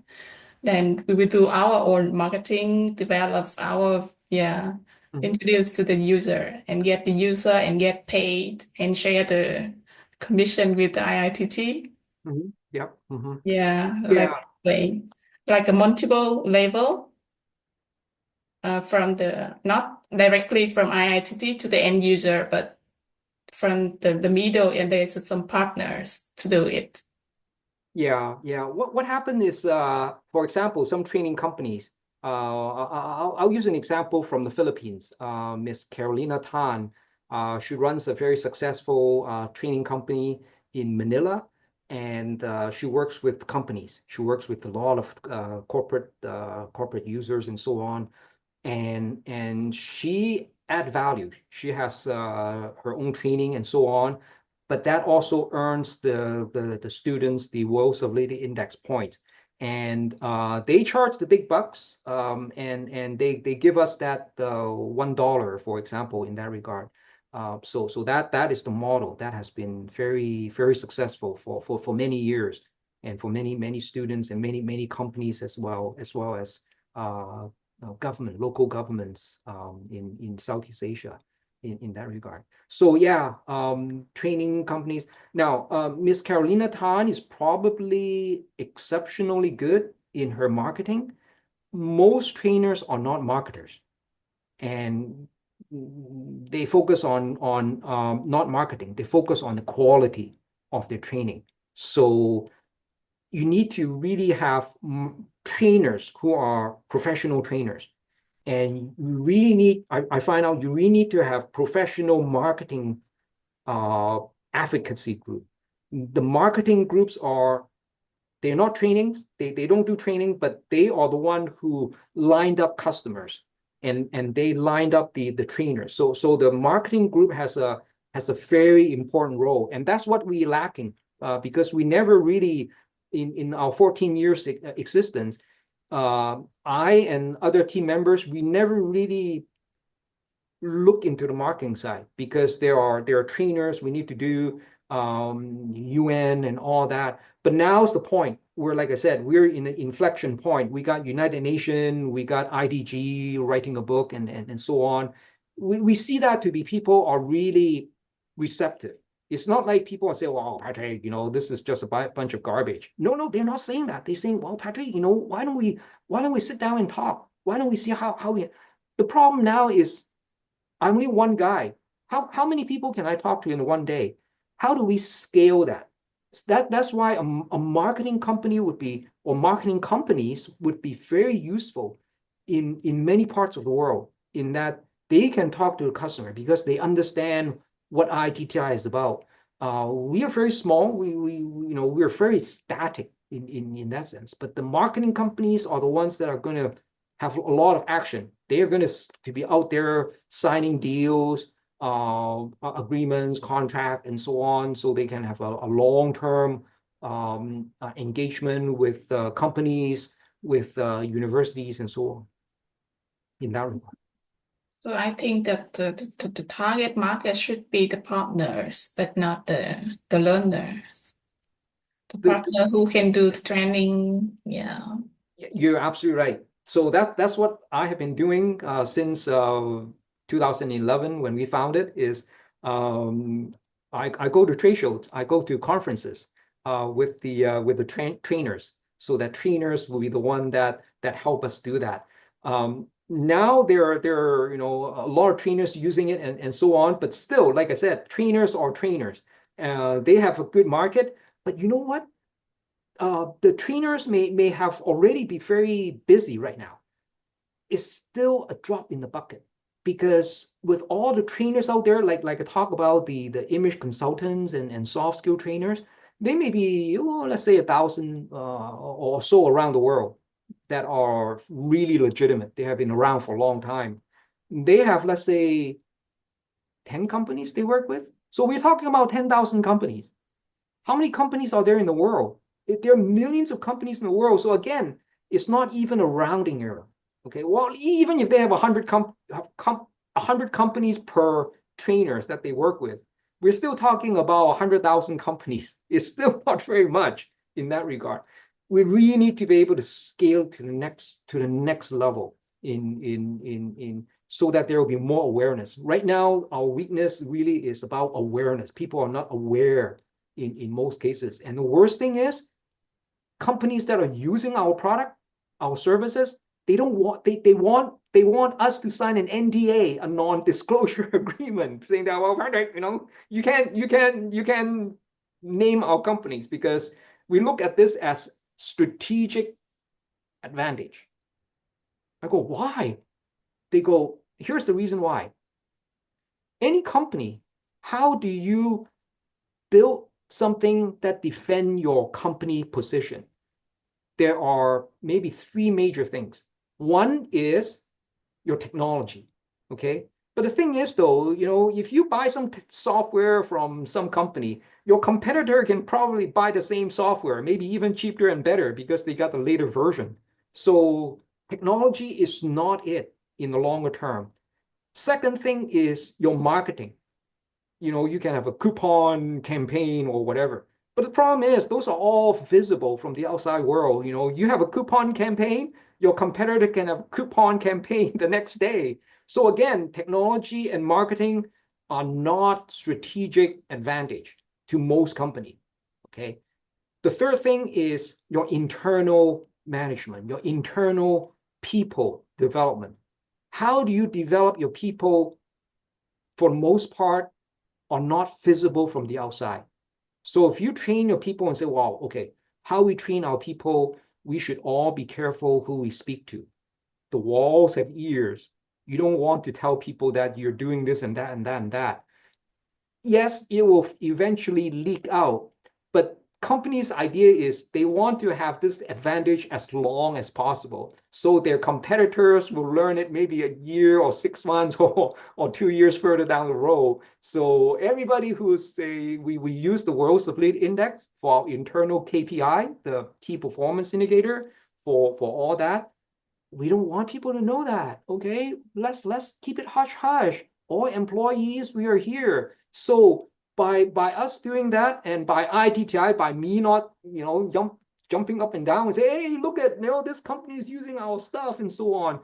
B: Then we will do our own marketing, develop our, introduce to the user and get the user and get paid and share the commission with the IITT.
A: Yep.
B: Like a multiple level from not directly from IITT to the end user, but from the middle, and there's some partners to do it.
A: Yeah. What happened is, for example, some training companies. I'll use an example from the Philippines. Miss Carolina Tan, she runs a very successful training company in Manila, and she works with companies. She works with a lot of corporate users and so on. And she add value. She has her own training and so on, but that also earns the students the World Civility Index points. And they charge the big bucks, and they give us that $1, for example, in that regard. So that is the model that has been very, very successful for many years, and for many students and many companies as well as local governments in Southeast Asia in that regard. So yeah, training companies. Now, Miss Carolina Tan is probably exceptionally good in her marketing. Most trainers are not marketers, and they focus on not marketing. They focus on the quality of their training. So you need to really have trainers who are professional trainers. And you really need, I find out you really need to have professional marketing advocacy group. The marketing groups they're not training, they don't do training, but they are the one who lined up customers and they lined up the trainers. So the marketing group has a very important role. And that's what we're lacking because we never really, in our 14 years existence, I and other team members, we never really look into the marketing side because there are trainers we need to do, UN and all that. But now's the point where, like I said, we're in an inflection point. We got United Nations, we got IDG writing a book, and so on. We see that to be people are really receptive. It's not like people say, "Well, Patrick, this is just a bunch of garbage." No, they're not saying that. They're saying, "Well, Patrick, why don't we sit down and talk? Why don't we see how we?" The problem now is I'm only one guy. How many people can I talk to in one day? How do we scale that? That's why a marketing company would be, or marketing companies would be very useful in many parts of the world, in that they can talk to the customer because they understand what IITTI is about. We are very small. We're very static in that sense. But the marketing companies are the ones that are going to have a lot of action. They are going to be out there signing deals, agreements, contract, and so on, so they can have a long-term engagement with companies, with universities, and so on. In that regard.
B: So I think that the target market should be the partners, but not the learners. The partner who can do the training. Yeah.
A: You're absolutely right. So that's what I have been doing since 2011 when we founded. Is I go to trade shows, I go to conferences with the trainers, so that trainers will be the one that help us do that. Now there are a lot of trainers using it and so on, but still, like I said, trainers are trainers. They have a good market, but you know what? The trainers may have already be very busy right now. It's still a drop in the bucket, because with all the trainers out there, like I talk about the image consultants and soft skill trainers, they may be, let's say 1,000 or so around the world that are really legitimate. They have been around for a long time. They have, let's say, 10 companies they work with. So we're talking about 10,000 companies. How many companies are there in the world? There are millions of companies in the world. So again, it's not even a rounding error. Okay, well, even if they have 100 companies per trainers that they work with, we're still talking about 100,000 companies. It's still not very much in that regard. We really need to be able to scale to the next level so that there will be more awareness. Right now, our weakness really is about awareness. People are not aware in most cases. And the worst thing is, companies that are using our product, our services, they want us to sign an NDA, a non-disclosure agreement, saying that, well, Patrick, you can name our companies, because we look at this as strategic advantage. I go, why? They go, here's the reason why. Any company, how do you build something that defend your company position? There are maybe 3 major things. One is your technology, okay? But the thing is, though, if you buy some software from some company, your competitor can probably buy the same software, maybe even cheaper and better, because they got the later version. So technology is not it in the longer term. Second thing is your marketing. You can have a coupon campaign or whatever. But the problem is, those are all visible from the outside world. You have a coupon campaign, your competitor can have a coupon campaign the next day. So again, technology and marketing are not strategic advantage to most companies. Okay. The third thing is your internal management, your internal people development. How do you develop your people? For the most part, are not visible from the outside. So if you train your people and say, wow, okay, how we train our people, we should all be careful who we speak to. The walls have ears. You don't want to tell people that you're doing this and that and that and that. Yes, it will eventually leak out, but companies' idea is they want to have this advantage as long as possible, so their competitors will learn it maybe a year or 6 months or 2 years further down the road. So everybody who's we use the World Civility Index for our internal KPI, the key performance indicator for all that. We don't want people to know that. Okay, let's keep it hush hush. All employees, we are here. So by us doing that, and by IITTI, by me not jumping up and down and say, hey, look at this company is using our stuff and so on.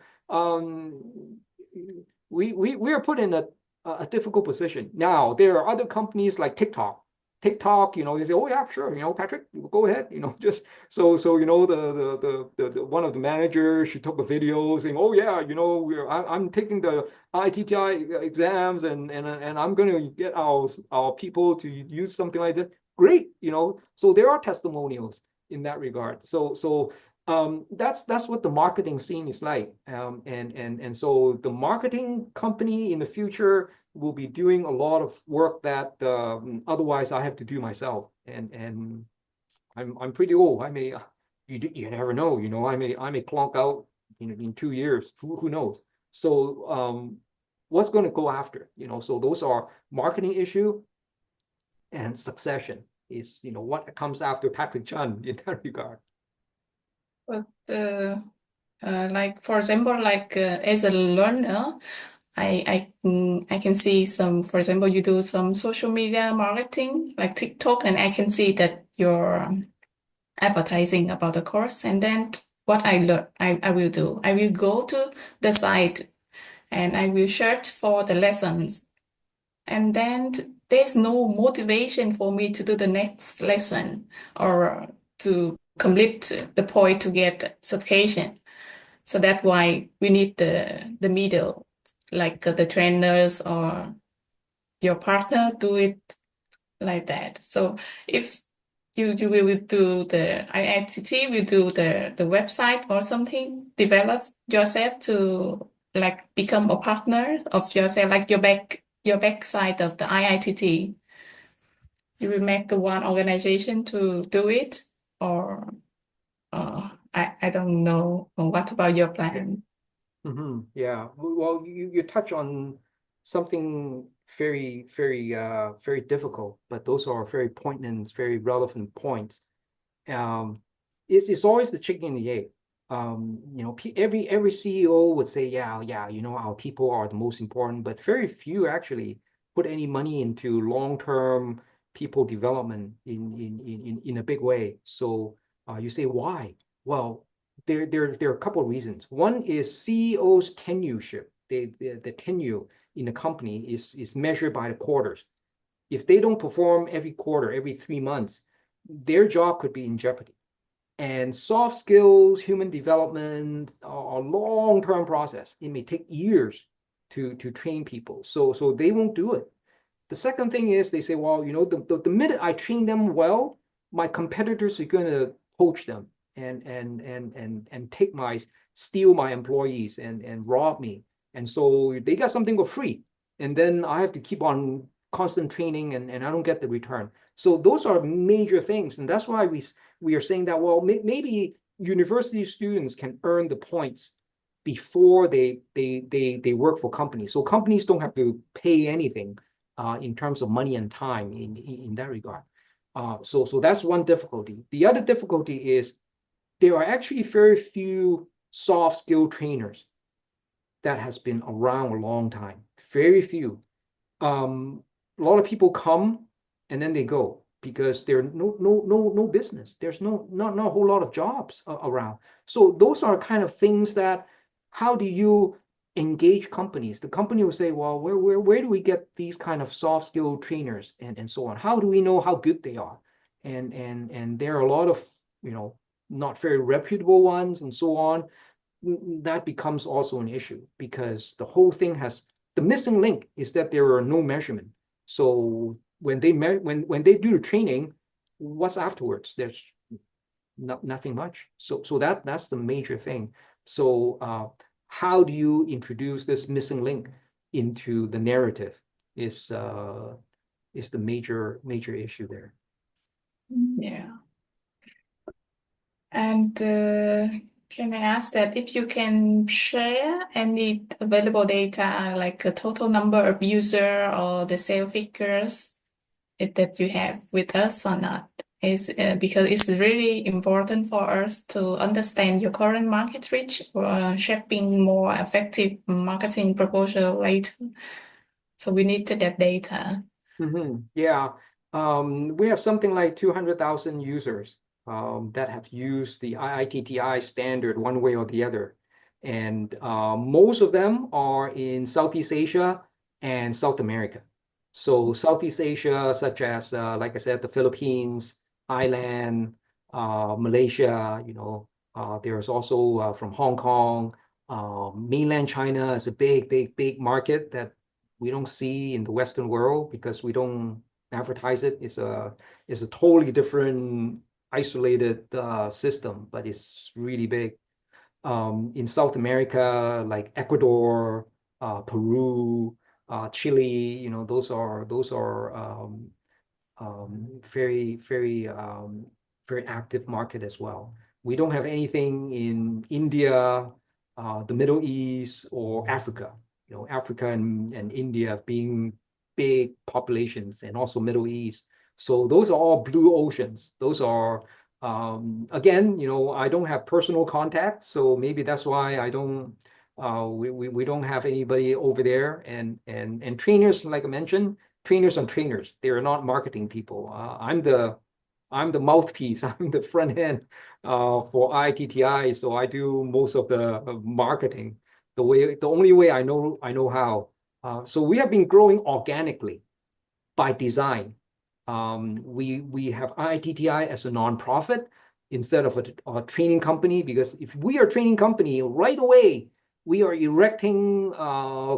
A: We are put in a difficult position. Now there are other companies like TikTok, they say, oh yeah, sure, Patrick, go ahead, just so the one of the managers, she took a video saying, oh yeah, I'm taking the IITTI exams and I'm going to get our people to use something like that. Great, so there are testimonials in that regard. So that's what the marketing scene is like. And so the marketing company in the future will be doing a lot of work that otherwise I have to do myself. And I'm pretty old. You never know. I may clonk out in 2 years. Who knows? So what's going to go after? So those are marketing issue, and succession is what comes after Patrick Chun in that regard.
B: But like for example, like as a learner, I can see some, for example, you do some social media marketing like TikTok, and I can see that you're advertising about the course. And then what I learn, I will do, I will go to the site and I will search for the lessons. And then there's no motivation for me to do the next lesson or to complete the point to get certification. So that's why we need the middle, like the trainers or your partner do it like that. So if you will do the IITT, will do the website or something, develop yourself to like become a partner of yourself, like your back side of the IITT. You will make the one organization to do it, or I don't know. What about your plan?
A: Yeah. Well, you touch on something very, very, very difficult, but those are very poignant, very relevant points. It's always the chicken and the egg. Every CEO would say, yeah, our people are the most important, but very few actually put any money into long-term people development in a big way. So you say, why? Well, there are a couple of reasons. One is CEO's tenureship. The tenure in the company is measured by the quarters. If they don't perform every quarter, every 3 months, their job could be in jeopardy. And soft skills, human development are a long-term process. It may take years to train people. So they won't do it. The second thing is they say, well, the minute I train them well, my competitors are going to poach them and steal my employees and rob me. And so they got something for free. And then I have to keep on constant training and I don't get the return. So those are major things. And that's why we are saying that, well, maybe university students can earn the points before they work for companies. So companies don't have to pay anything in terms of money and time in that regard. So that's one difficulty. The other difficulty is there are actually very few soft skill trainers that has been around a long time. Very few. A lot of people come and then they go because there's no business. There's not a whole lot of jobs around. So those are kind of things that, how do you engage companies? The company will say, well, where do we get these kind of soft skill trainers and so on? How do we know how good they are? And there are a lot of not very reputable ones and so on. That becomes also an issue because the whole thing the missing link is that there are no measurement. So when they do the training, what's afterwards? There's nothing much. So that's the major thing. So how do you introduce this missing link into the narrative is the major issue there.
B: Yeah. And can I ask that if you can share any available data, like a total number of user or the sales figures that you have with us or not? is because it's really important for us to understand your current market reach or shaping more effective marketing proposal later. So we need that data.
A: Yeah, we have something like 200,000 users that have used the IITTI standard one way or the other. And most of them are in Southeast Asia and South America. So Southeast Asia, such as, like I said, the Philippines, Thailand, Malaysia, there's also from Hong Kong. Mainland China is a big market that we don't see in the Western world because we don't advertise it. It's a totally different isolated system, but it's really big. In South America, like Ecuador, Peru, Chile, those are very active market as well. We don't have anything in India, the Middle East, or Africa. Africa and India being big populations, and also Middle East. So those are all blue oceans. Those are again, I don't have personal contact, so maybe that's why I don't. We don't have anybody over there, and trainers, like I mentioned, trainers on trainers. They are not marketing people. I'm the mouthpiece. I'm the front end for IITTI, so I do most of the marketing. The only way I know how. So we have been growing organically by design. We have IITTI as a nonprofit instead of a training company, because if we are a training company, right away we are erecting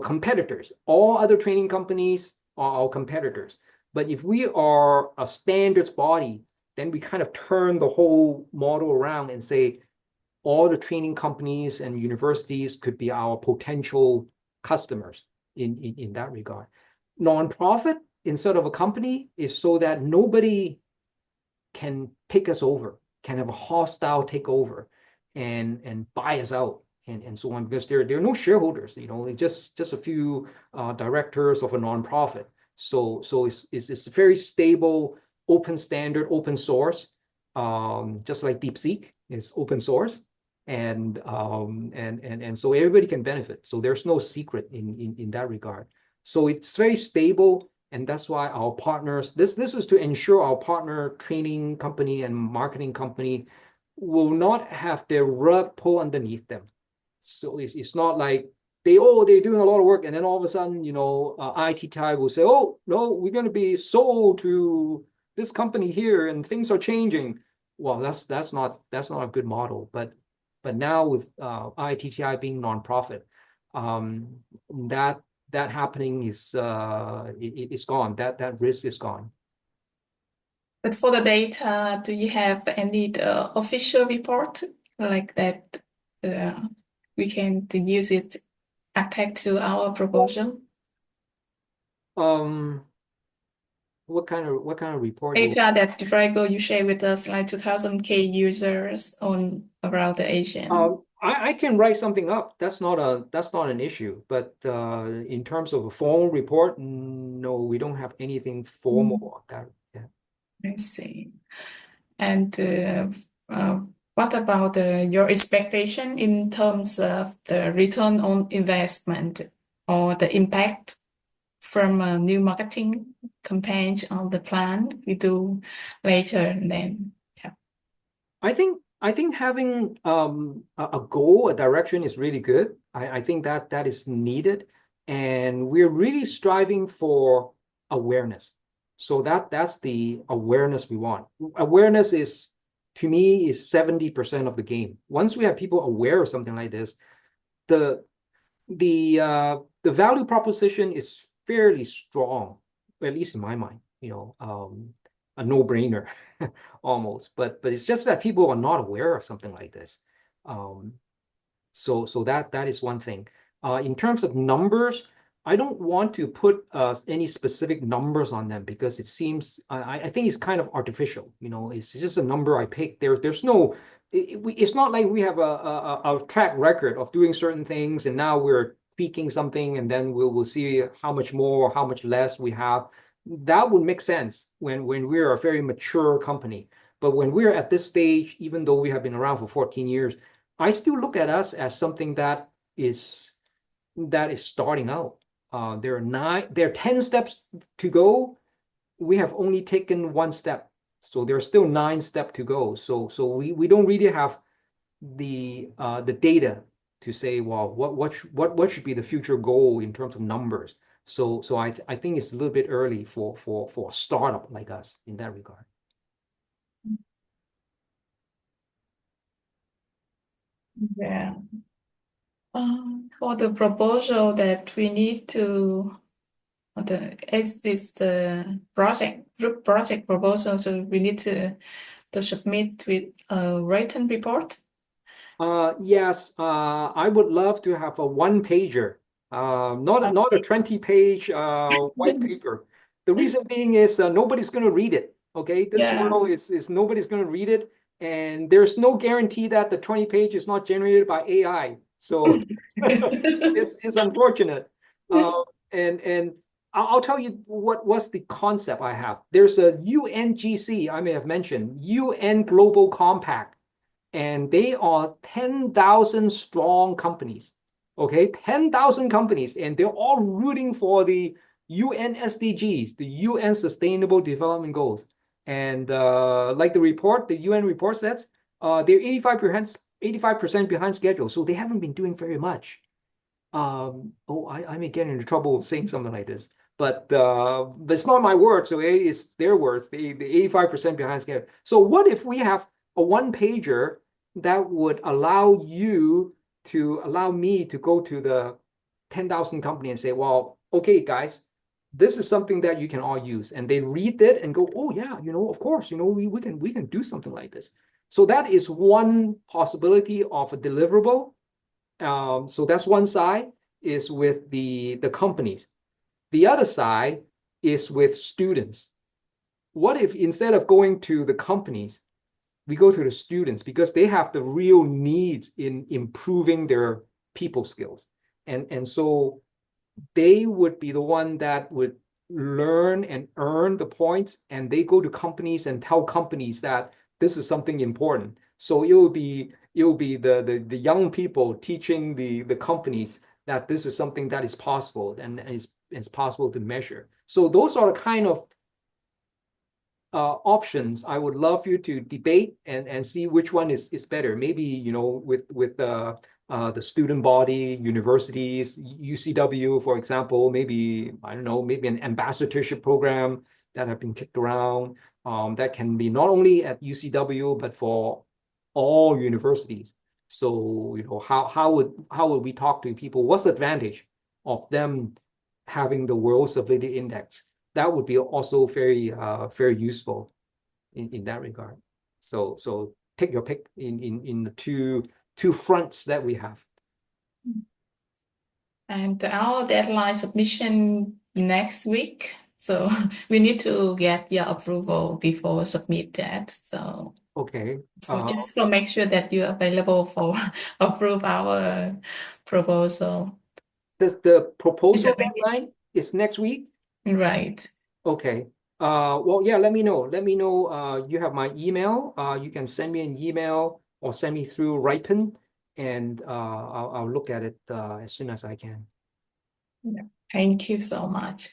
A: competitors. All other training companies are our competitors. But if we are a standards body, then we kind of turn the whole model around and say all the training companies and universities could be our potential customers in that regard. Nonprofit instead of a company is so that nobody can take us over, can have a hostile takeover and buy us out and so on, because there are no shareholders. It's just a few directors of a nonprofit. So it's very stable, open standard, open source, just like DeepSeek is open source, and so everybody can benefit. So there's no secret in that regard. So it's very stable, and that's why our partners. This is to ensure our partner training company and marketing company will not have their rug pulled underneath them. So it's not like they're doing a lot of work, and then all of a sudden, IITTI will say, oh no, we're going to be sold to this company here, and things are changing. Well, that's not a good model. But now with IITTI being nonprofit, that happening is it's gone. That risk is gone.
B: But for the data, do you have any official report like that we can use it attached to our proposal?
A: What kind of report?
B: Data that Drago you share with us, like 2,000K users around the Asian.
A: I can write something up. That's not an issue. But in terms of a formal report, no, we don't have anything formal on that. Yeah.
B: I see. And what about your expectation in terms of the return on investment or the impact from a new marketing campaign on the plan we do later? And then, yeah.
A: I think having a goal, a direction is really good. I think that is needed, and we're really striving for awareness. So that's the awareness we want. Awareness is, to me, is 70% of the game. Once we have people aware of something like this, the value proposition is fairly strong, at least in my mind. A no-brainer almost. But it's just that people are not aware of something like this. So that is one thing. In terms of numbers, I don't want to put any specific numbers on them, because it seems I think it's kind of artificial. It's just a number I picked. There's no. It's not like we have a track record of doing certain things, and now we're tweaking something, and then we'll see how much more, how much less we have. that would make sense when we're a very mature company. But when we're at this stage, even though we have been around for 14 years, I still look at us as something that is starting out. There are 10 steps to go. We have only taken one step, so there's still 9 steps to go. So we don't really have the data to say, well, what should be the future goal in terms of numbers. So I think it's a little bit early for a startup like us in that regard.
B: Yeah. For the proposal that we need to, is the group project proposal, so we need to submit with a written report.
A: Yes, I would love to have a one-pager, not a 20-page white paper. The reason being is nobody's going to read it. Okay, this
B: Yeah.
A: world is nobody's going to read it, and there's no guarantee that the 20-page is not generated by AI. So it's unfortunate. And I'll tell you what's the concept I have. There's a UNGC, I may have mentioned, UN Global Compact, and they are 10,000 strong companies. Okay, 10,000 companies, and they're all rooting for the UN SDGs, the UN Sustainable Development Goals. And like the UN report says, they're 85% behind schedule, so they haven't been doing very much. I may get into trouble saying something like this, but it's not my words, so it's their words. The 85% behind schedule. So what if we have a one pager that would allow me to go to the 10,000 company and say, well, okay, guys, this is something that you can all use, and they read it and go, oh yeah, of course, we can do something like this. So that is one possibility of a deliverable. So that's one side is with the companies. The other side is with students. What if instead of going to the companies, we go to the students, because they have the real needs in improving their people skills. And so they would be the one that would learn and earn the points, and they go to companies and tell companies that this is something important. So it will be the young people teaching the companies that this is something that is possible and is possible to measure. So those are the kind of options I would love you to debate and see which one is better. Maybe with the student body, universities, UCW, for example, maybe I don't know, maybe an ambassadorship program that have been kicked around, that can be not only at UCW but for all universities. So how would we talk to people? What's the advantage of them having the World Civility Index? That would be also very useful in that regard. So take your pick in the two fronts that we have.
B: And our deadline submission next week, so we need to get your approval before submit that. So
A: Okay.
B: just to make sure that you're available for approve our proposal.
A: The proposal deadline is next week?
B: Right.
A: Okay. Well, yeah, let me know. Let me know. You have my email. You can send me an email or send me through Ripen, and I'll look at it as soon as I can.
B: Yeah. Thank you so much.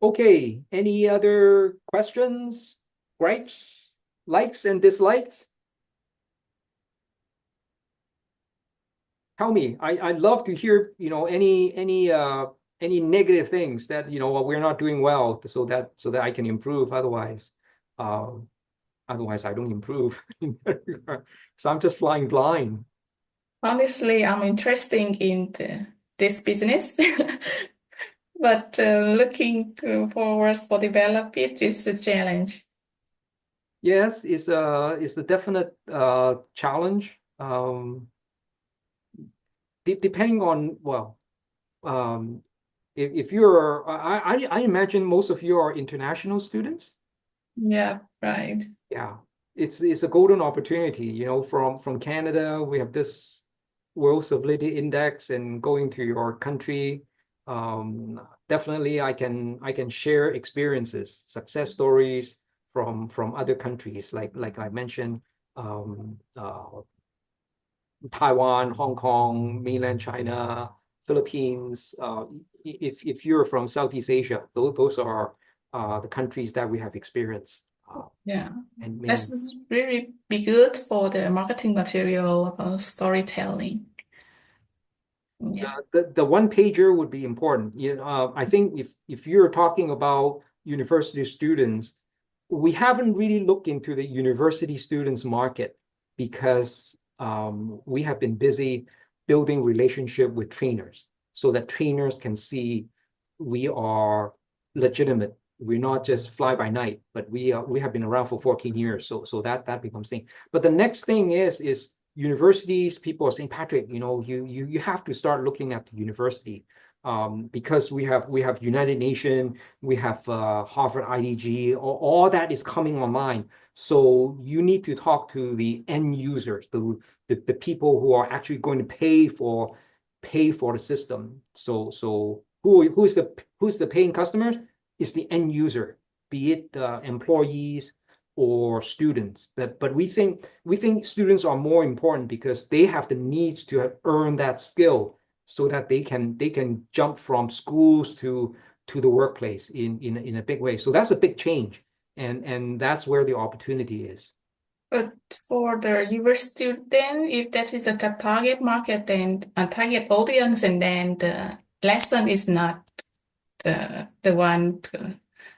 A: Okay. Any other questions, gripes, likes and dislikes? Tell me. I'd love to hear, any negative things that, we're not doing well, so that I can improve. Otherwise I don't improve. So I'm just flying blind.
B: Honestly, I'm interested in this business, but looking forward for develop it is a challenge.
A: Yes, it's a definite challenge. Depending on, well, if you're, I imagine most of you are international students.
B: Yeah, right.
A: Yeah. it's a golden opportunity, you know, from Canada, we have this World Civility Index, and going to your country, definitely I can share experiences, success stories from other countries, like I mentioned, Taiwan, Hong Kong, mainland China, Philippines. If you're from Southeast Asia, those are the countries that we have experienced.
B: Yeah,
A: And many.
B: that's really be good for the marketing material about storytelling. Yeah.
A: The one pager would be important. You know, I think if you're talking about university students, we haven't really looked into the university students market because we have been busy building relationship with trainers so that trainers can see we are legitimate. We're not just fly by night, but we have been around for 14 years. So that becomes thing. But the next thing is universities. People are saying, Patrick, you know, you have to start looking at the university, because we have United Nations, we have Harvard IDG, all that is coming online. So you need to talk to the end users, the people who are actually going to pay for the system. So who's the paying customers? Is the end user, be it employees or students. But we think students are more important because they have the needs to have earned that skill so that they can jump from schools to the workplace in a big way. So that's a big change, and that's where the opportunity is.
B: But for the university student, if that is a target market, then a target audience, and then the lesson is not the one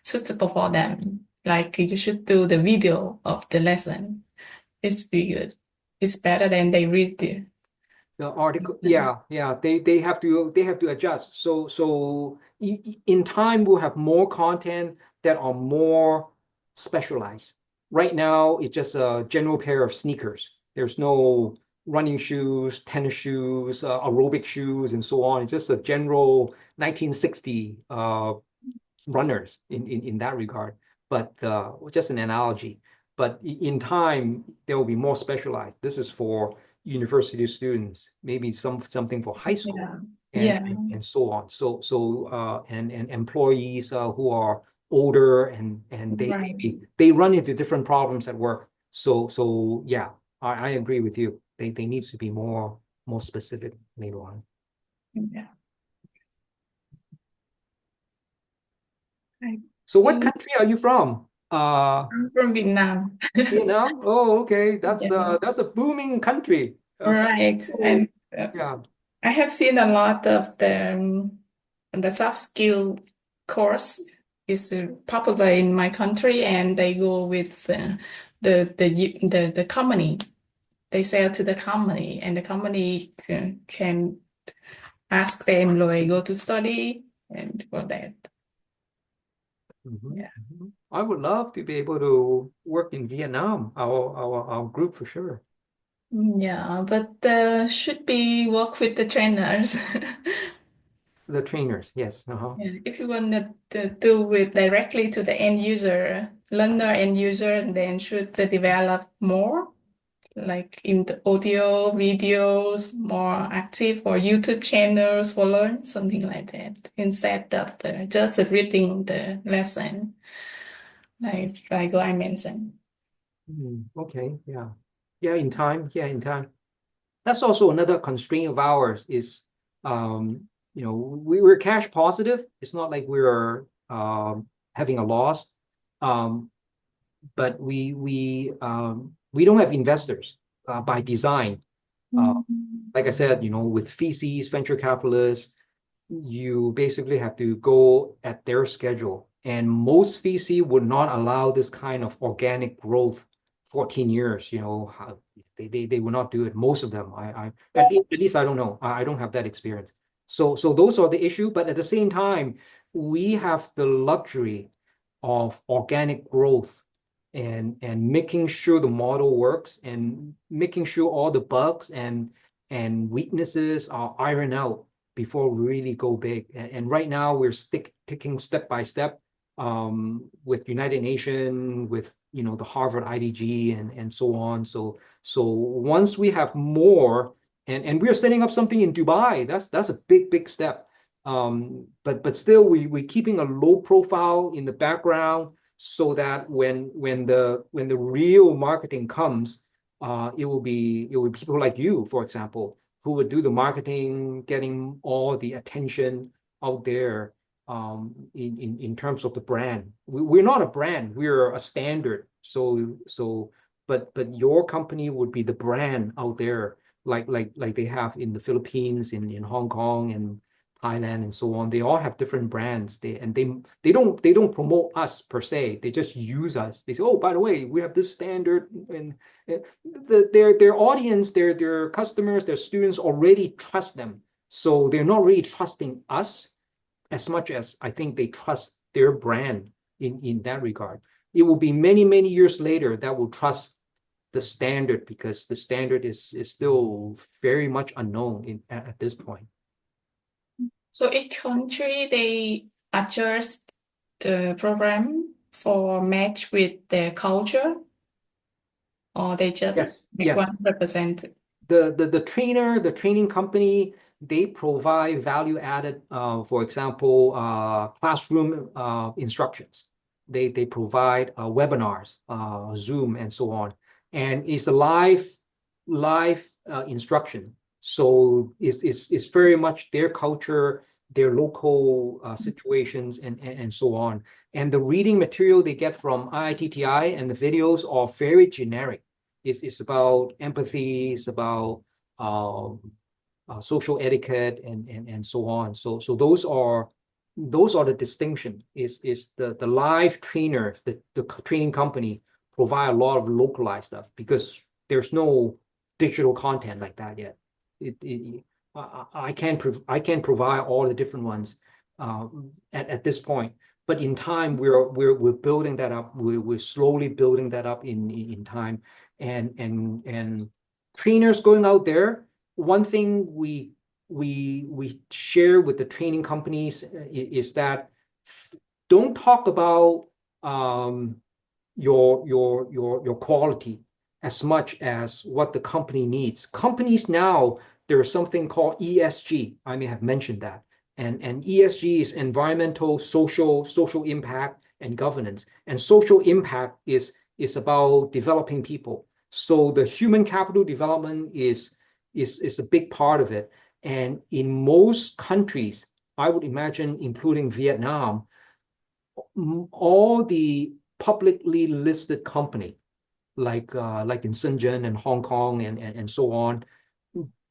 B: suitable for them. Like you should do the video of the lesson. It's pretty good. It's better than they read
A: The article, yeah, they have to adjust. So in time we'll have more content that are more specialized. Right now it's just a general pair of sneakers. There's no running shoes, tennis shoes, aerobic shoes, and so on. It's just a general 1960 runners in that regard. But just an analogy. But in time there will be more specialized. This is for university students, maybe something for high school, and so on. And employees who are older, and
B: Right.
A: they run into different problems at work. So yeah, I agree with you. They need to be more specific later on.
B: Yeah.
A: So what country are you from?
B: I'm from Vietnam.
A: Vietnam? Oh, okay.
B: Yeah.
A: That's a booming country.
B: Right. And
A: Yeah.
B: I have seen a lot of the soft skill course is popular in my country, and they go with the company. They sell to the company, and the company can ask the employee go to study and for that.
A: Mhm,
B: Yeah.
A: mhm. I would love to be able to work in Vietnam, our group for sure.
B: Yeah, but should be work with the trainers.
A: The trainers, yes.
B: Yeah, if you want to do it directly to the end user, learner end user, then should develop more, like in the audio, videos, more active for YouTube channels for learn, something like that, instead of just reading the lesson, like I mentioned.
A: Okay, yeah. Yeah, in time. Yeah, in time. That's also another constraint of ours is, you know, we're cash positive. It's not like we're having a loss. Um, but we don't have investors by design. Like I said, you know, with VCs, venture capitalists, you basically have to go at their schedule. And most VC would not allow this kind of organic growth 14 years, you know, they will not do it. Most of them, at least I don't know. I don't have that experience. So those are the issue. But at the same time, we have the luxury of organic growth and making sure the model works and making sure all the bugs and weaknesses are ironed out before we really go big. And right now we're taking step by step with United Nations, with the Harvard IDG and so on. So once we have more, and we're setting up something in Dubai, that's a big step. But still we're keeping a low profile in the background so that when the real marketing comes, it will be people like you, for example, who would do the marketing, getting all the attention out there in terms of the brand. We're not a brand, we're a standard. But your company would be the brand out there, like they have in the Philippines, in Hong Kong and Thailand and so on. They all have different brands. They don't promote us per se. They just use us. They say, oh, by the way, we have this standard, and their audience, their customers, their students already trust them. So they're not really trusting us as much as I think they trust their brand in that regard. It will be many years later that will trust the standard, because the standard is still very much unknown at this point.
B: So each country, they adjust the program for match with their culture, or they just make one represent.
A: The training company, they provide value added, for example, classroom instructions. They provide webinars, Zoom and so on, and it's a live instruction. So it's very much their culture, their local situations, and so on. And the reading material they get from IITTI and the videos are very generic. It's about empathy, it's about social etiquette and so on. So those are the distinction. Is the live trainer, the training company provide a lot of localized stuff, because there's no digital content like that yet. I can't provide all the different ones at this point. But in time, we're building that up. We're slowly building that up in time. And trainers going out there, one thing we share with the training companies is that don't talk about your quality as much as what the company needs. Companies now, there's something called ESG. I may have mentioned that. And ESG is environmental, social impact, and governance. And social impact is about developing people. So the human capital development is a big part of it. And in most countries, I would imagine, including Vietnam, all the publicly listed company, like in Shenzhen and Hong Kong and so on,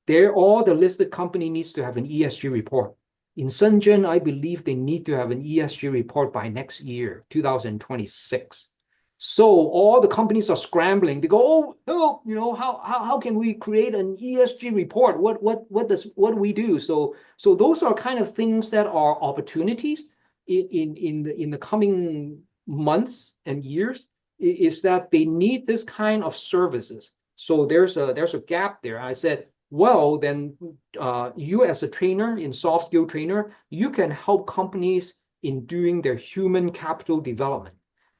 A: all the listed company needs to have an ESG report. In Shenzhen, I believe they need to have an ESG report by next year, 2026. So all the companies are scrambling. They go, how can we create an ESG report? What do we do? So those are kind of things that are opportunities in the coming months and years, is that they need this kind of services. So there's a gap there. I said, well, then you as a trainer, in soft skill trainer, you can help companies in doing their human capital development,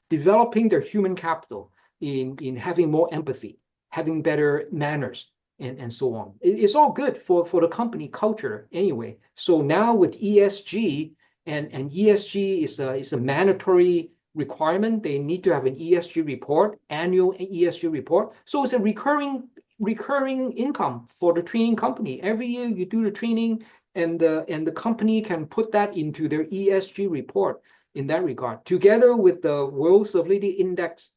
A: developing their human capital in having more empathy, having better manners, and so on. It's all good for the company culture anyway. So now with ESG, and ESG is a mandatory requirement. They need to have an ESG report, annual ESG report. So it's a recurring income for the training company. Every year you do the training, and the company can put that into their ESG report in that regard, together with the World Civility Index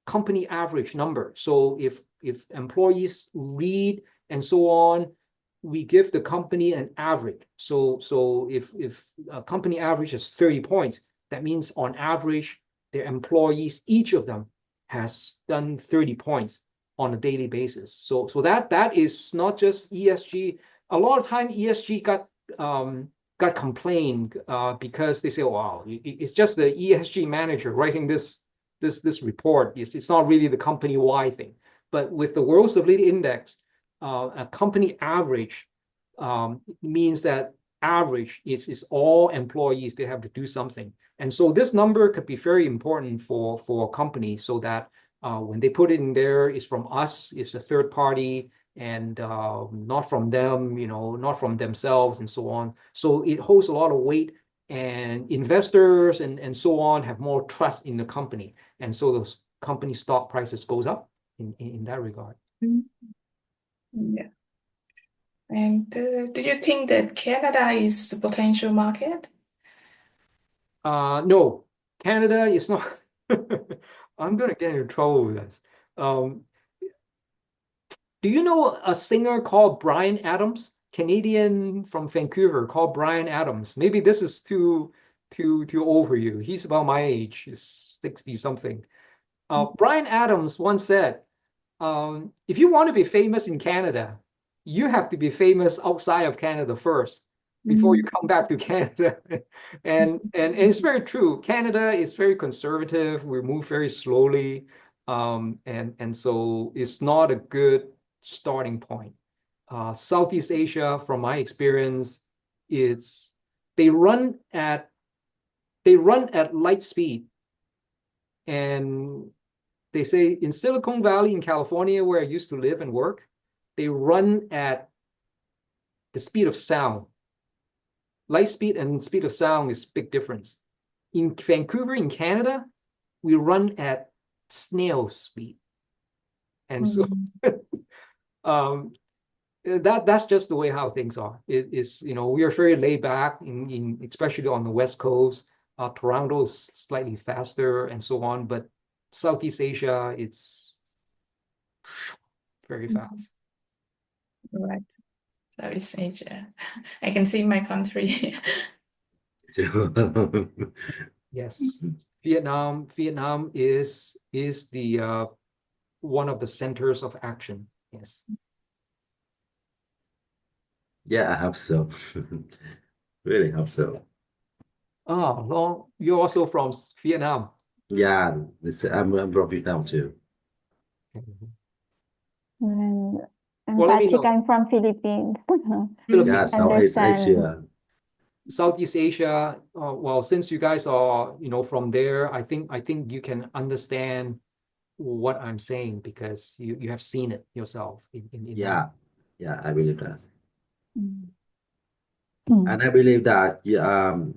A: company average number. So if employees read and so on, we give the company an average. So if a company average is 30 points, that means on average, their employees, each of them, has done 30 points on a daily basis. So that is not just ESG. A lot of time ESG got complained because they say, wow, it's just the ESG manager writing this report. It's not really the company-wide thing. But with the World Civility Index, a company average means that average is all employees. They have to do something. And so this number could be very important for a company, so that when they put it in there, it's from us, it's a third party, and not from them, not from themselves, and so on. So it holds a lot of weight, and investors and so on have more trust in the company. And so those company stock prices goes up in that regard.
B: Yeah. And do you think that Canada is a potential market?
A: No, Canada is not. I'm gonna get into trouble with this. Do you know a singer called Bryan Adams, Canadian from Vancouver, called Bryan Adams? Maybe this is too old for you. He's about my age. He's 60 something. Bryan Adams once said, if you want to be famous in Canada, you have to be famous outside of Canada first before you come back to Canada. and it's very true. Canada is very conservative. We move very slowly. And so it's not a good starting point. Southeast Asia, from my experience, they run at light speed. And they say in Silicon Valley in California, where I used to live and work, they run at the speed of sound. Light speed and speed of sound is big difference. In Vancouver, in Canada, we run at snail speed. And so that's just the way how things are. It is, we are very laid back especially on the West Coast. Toronto is slightly faster and so on, but Southeast Asia, it's very fast.
B: Right. Southeast Asia. I can see my country.
A: Yes, Vietnam is the one of the centers of action. Yes.
E: Yeah, I hope so. Really hope so.
A: Oh, well, you're also from Vietnam.
E: Yeah, I'm from Vietnam too.
D: And
A: Well, let me
D: Patrick,
A: know.
D: I'm from Philippines.
E: Yeah,
A: Philippines.
E: Southeast
D: Understand.
E: Asia.
A: Southeast Asia. Well, since you guys are, from there, I think you can understand what I'm saying, because you have seen it yourself in
E: Yeah, yeah, I believe that.
D: Mm.
E: And I believe that your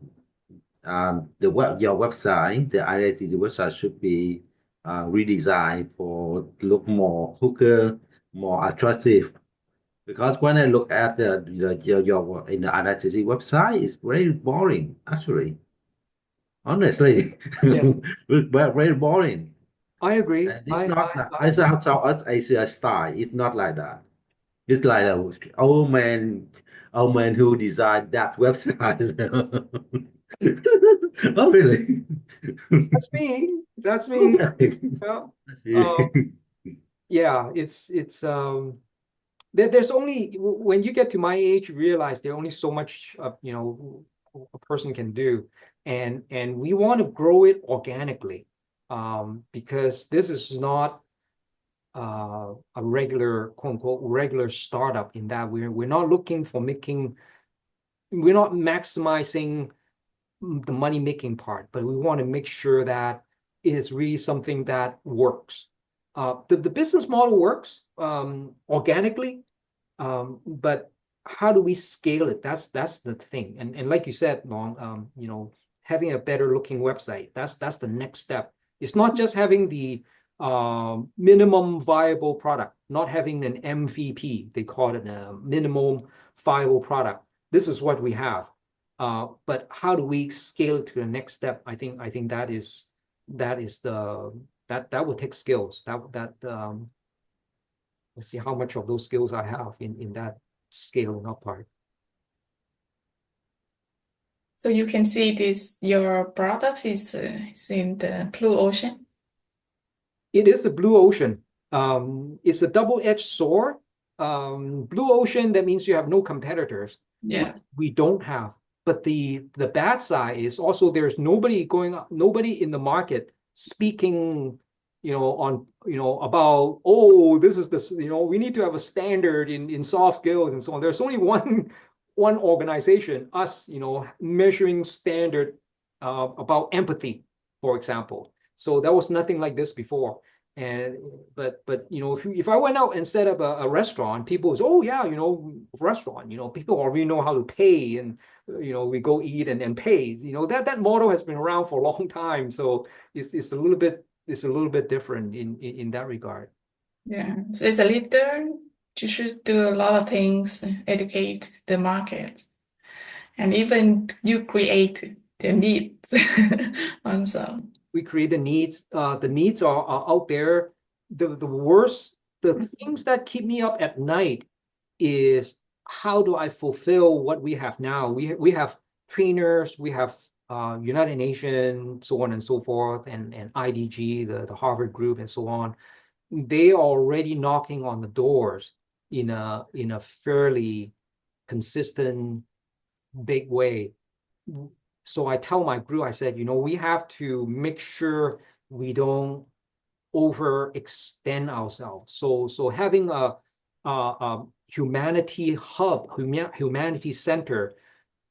E: website, the IITT website, should be redesigned for look more hooker, more attractive. Because when I look at your in the IITT website, it's very boring, actually. Honestly,
A: Yes.
E: very boring.
A: I agree.
E: And it's not that it's how South Asia style. It's not like that. It's like a old man who designed that website. Oh, really?
A: That's me. That's me. Yeah. Yeah, it's there's only, when you get to my age, you realize there's only so much a person can do, and we want to grow it organically, because this is not a regular, quote unquote, regular startup, in that we're not looking for we're not maximizing the money making part, but we want to make sure that it is really something that works. The business model works organically, but how do we scale it? That's the thing. And like you said, Long, having a better looking website, that's the next step. It's not just having the minimum viable product, not having an MVP. They call it a minimum viable product. This is what we have. But how do we scale to the next step? I think that will take skills. Let's see how much of those skills I have in that scaling up part.
B: So you can see your product is in the blue ocean.
A: It is a blue ocean. It's a double-edged sword. Blue ocean, that means you have no competitors.
B: Yeah.
A: We don't have. But the bad side is also there's nobody in the market speaking, about, oh, this is we need to have a standard in soft skills and so on. There's only one organization, us, measuring standard about empathy, for example. So that was nothing like this before. And but if I went out and set up a restaurant, people was, oh yeah, restaurant, people already know how to pay, and we go eat and pay. That model has been around for a long time. So it's a little bit different in that regard.
B: Yeah, so as a leader, you should do a lot of things, educate the market, and even you create the needs also.
A: We create the needs. The needs are out there. The things that keep me up at night is how do I fulfill what we have now? We have trainers, we have United Nations, so on and so forth, and IDG, the Harvard group, and so on. They are already knocking on the doors in a fairly consistent, big way. So I tell my group, I said, we have to make sure we don't overextend ourselves. So having a humanity hub, humanity center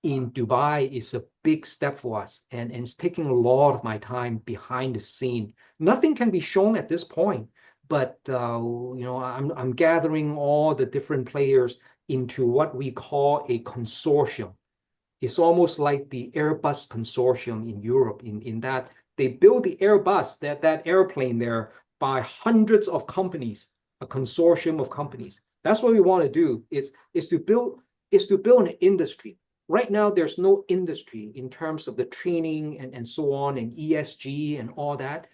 A: in Dubai is a big step for us, and it's taking a lot of my time behind the scene. Nothing can be shown at this point, but I'm gathering all the different players into what we call a consortium. It's almost like the Airbus consortium in Europe, in that they build the Airbus, that airplane there, by hundreds of companies, a consortium of companies. That's what we want to do. Is to build an industry. Right now, there's no industry in terms of the training and so on, and ESG and all that.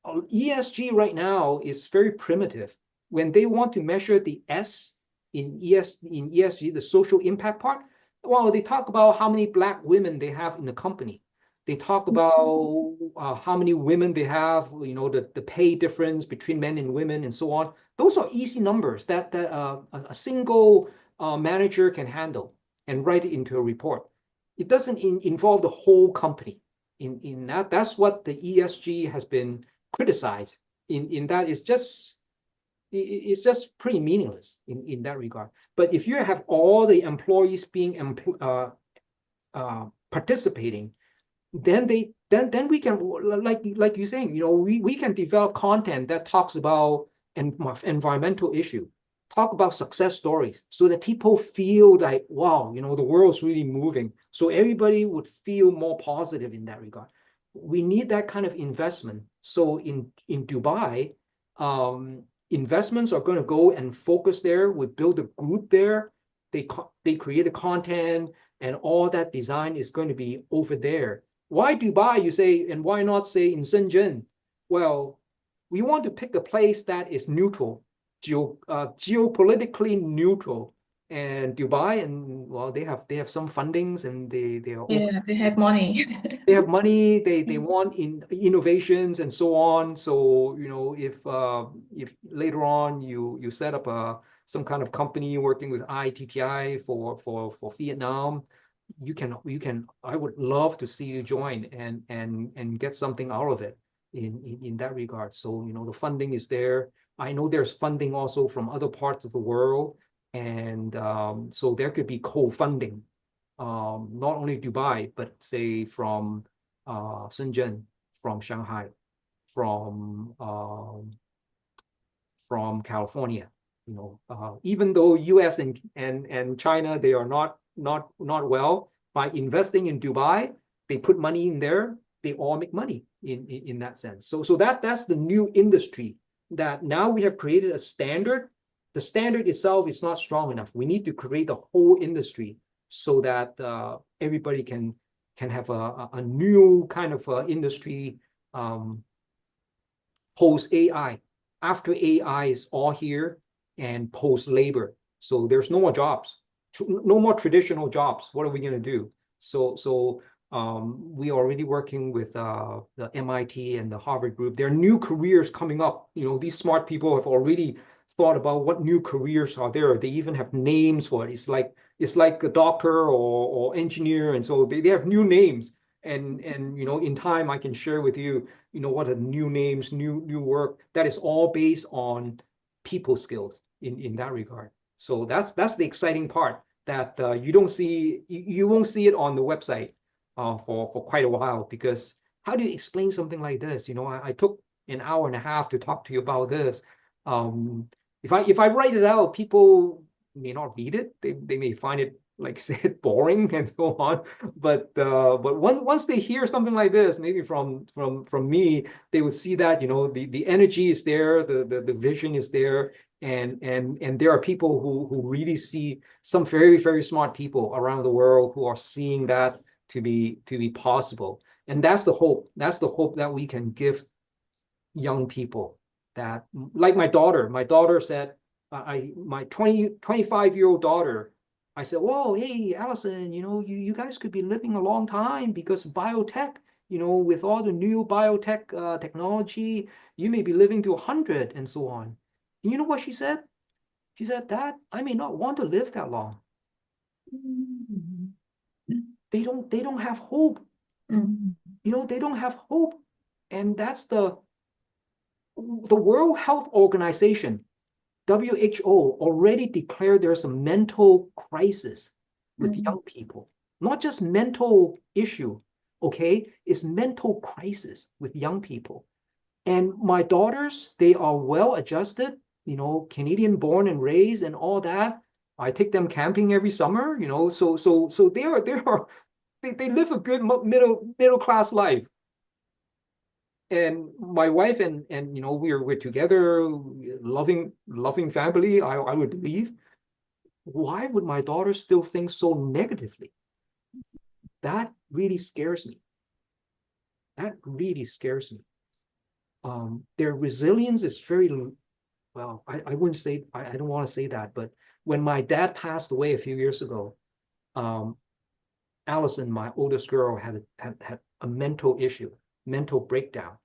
A: ESG right now is very primitive. When they want to measure the S in ESG, the social impact part, well, they talk about how many Black women they have in the company. They talk about how many women they have, the pay difference between men and women and so on. Those are easy numbers that a single manager can handle and write it into a report. It doesn't involve the whole company. In that, that's what the ESG has been criticized. In that, it's just pretty meaningless in that regard. But if you have all the employees being participating, then we can, like you're saying, we can develop content that talks about environmental issue, talk about success stories, so that people feel like, wow, the world's really moving. So everybody would feel more positive in that regard. We need that kind of investment. So in Dubai, investments are going to go and focus there. We build a group there. They create the content, and all that design is going to be over there. Why Dubai, you say, and why not say in Shenzhen? Well, we want to pick a place that is neutral, geopolitically neutral. And Dubai, and well, they have some fundings, and they are
B: they have money.
A: They have money. They want innovations and so on. So if later on you set up some kind of company working with IITTI for Vietnam, you can. I would love to see you join and get something out of it in that regard. So the funding is there. I know there's funding also from other parts of the world, and so there could be co-funding, not only Dubai, but say from Shenzhen, from Shanghai, from California. Even though US and China, they are not well, by investing in Dubai, they put money in there, they all make money in that sense. So that's the new industry that now we have created a standard. The standard itself is not strong enough. We need to create the whole industry so that everybody can have a new kind of industry post AI. After AI is all here, and post labor, so there's no more jobs, no more traditional jobs. What are we going to do? So we are already working with the MIT and the Harvard group. There are new careers coming up. These smart people have already thought about what new careers are there. They even have names for it. It's like a doctor or engineer, and so they have new names. And in time I can share with you, what are new names, new work that is all based on people skills in that regard. So that's the exciting part. that you don't see, you won't see it on the website for quite a while, because how do you explain something like this? I took an hour and a half to talk to you about this. If I write it out, people may not read it. They may find it, like I said, boring and so on. But once they hear something like this, maybe from me, they would see that the energy is there, the vision is there, and there are people who really see, some very, very smart people around the world who are seeing that to be possible. And that's the hope. That's the hope that we can give young people. That, like my daughter said, my 25-year-old daughter, I said, whoa, hey, Allison, you guys could be living a long time, because biotech, with all the new biotech technology, you may be living to 100 and so on. And you know what she said? She said, Dad, I may not want to live that long. They don't have hope. They don't have hope. And that's the World Health Organization, WHO, already declared there's a mental crisis with young people. Not just mental issue, okay? It's mental crisis with young people. And my daughters, they are well adjusted, Canadian born and raised and all that. I take them camping every summer, so they live a good middle class life. And my wife and we're together, loving family, I would believe. Why would my daughter still think so negatively? That really scares me. That really scares me. Their resilience is very, well, I wouldn't say, I don't want to say that, but when my dad passed away a few years ago, Allison, my oldest girl, had a mental issue, mental breakdown.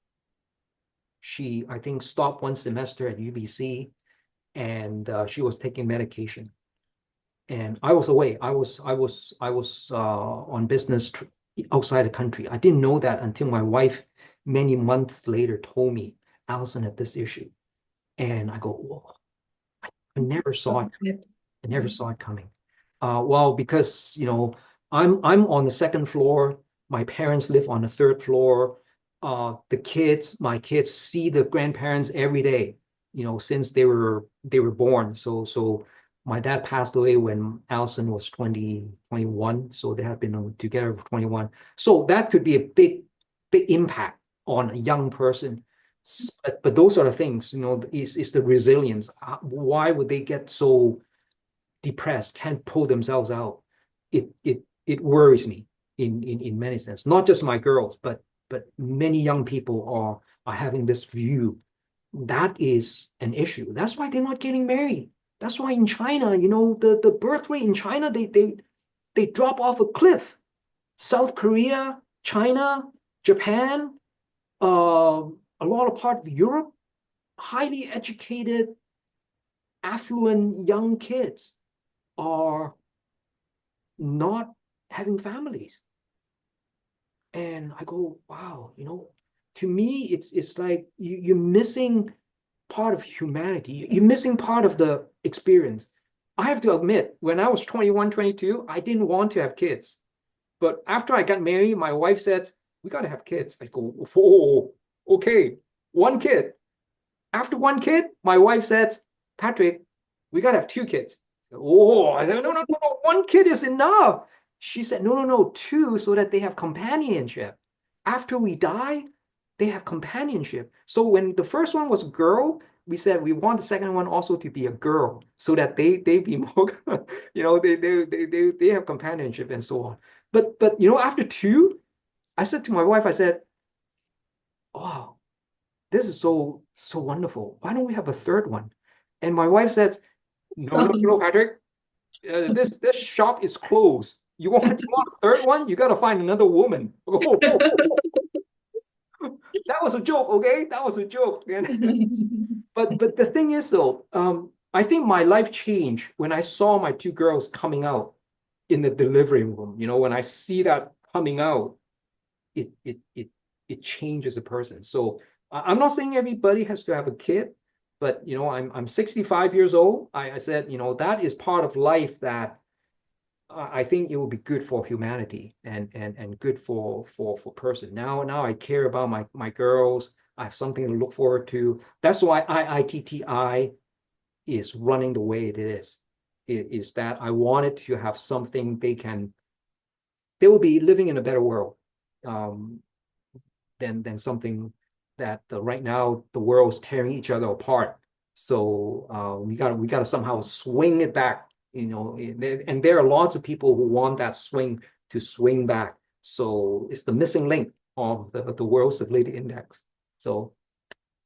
A: She, I think, stopped one semester at UBC, and she was taking medication. And I was away. I was on business outside the country. I didn't know that until my wife, many months later, told me Allison had this issue. And I go, whoa, I never saw it. I never saw it coming. Well, because I'm on the second floor. My parents live on the third floor. My kids see the grandparents every day, since they were born. So my dad passed away when Allison was 21. So they have been together for 21. So that could be a big impact on a young person. But those are the things, is the resilience. Why would they get so depressed, can't pull themselves out? It worries me in many sense. Not just my girls, but many young people are having this view. That is an issue. That's why they're not getting married. That's why in China, the birth rate in China, they drop off a cliff. South Korea, China, Japan, a lot of part of Europe, highly educated, affluent young kids are not having families. And I go, wow, to me, it's like you're missing part of humanity. You're missing part of the experience. I have to admit, when I was 21, 22, I didn't want to have kids. But after I got married, my wife said, we got to have kids. I go, whoa, okay, one kid. After one kid, my wife said, Patrick, we got to have two kids. Oh, I said, no, one kid is enough. She said, no, two, so that they have companionship. After we die, they have companionship. So when the first one was a girl, we said we want the second one also to be a girl, so that they be more, they have companionship and so on. But after two, I said to my wife, I said, wow, this is so wonderful. Why don't we have a third one? And my wife said, no, Patrick, this shop is closed. You want a third one? You got to find another woman. That was a joke, okay? That was a joke. But the thing is, though, I think my life changed when I saw my two girls coming out in the delivery room. When I see that coming out, it changes a person. So I'm not saying everybody has to have a kid, but I'm 65 years old. I said, that is part of life that I think it will be good for humanity and good for person. Now I care about my girls. I have something to look forward to. That's why IITTI is running the way it is. Is that I wanted to have something they will be living in a better world than something that right now the world's tearing each other apart. So we gotta somehow swing it back, and there are lots of people who want that swing to swing back. So it's the missing link of the World Civility Index. So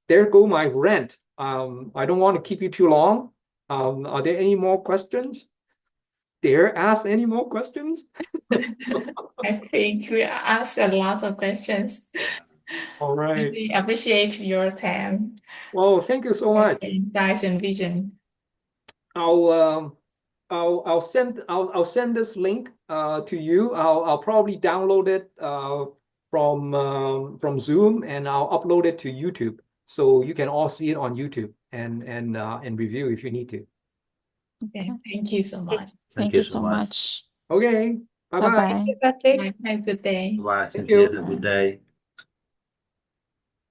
A: there go my rant. I don't want to keep you too long. Are there any more questions? Dare ask any more questions?
B: I think we asked a lot of questions.
A: All right.
B: We appreciate your time,
A: Well, thank you so
B: your
A: much.
B: insights and vision.
A: I'll send this link to you. I'll probably download it from Zoom, and I'll upload it to YouTube, so you can all see it on YouTube and review if you need to.
B: Okay, thank you so much.
D: Thank you so much.
A: Okay, bye bye.
D: Bye-bye.
B: Patrick, have a good day.
E: Bye,
A: Thank
E: Cynthia.
A: you.
E: Have a good day.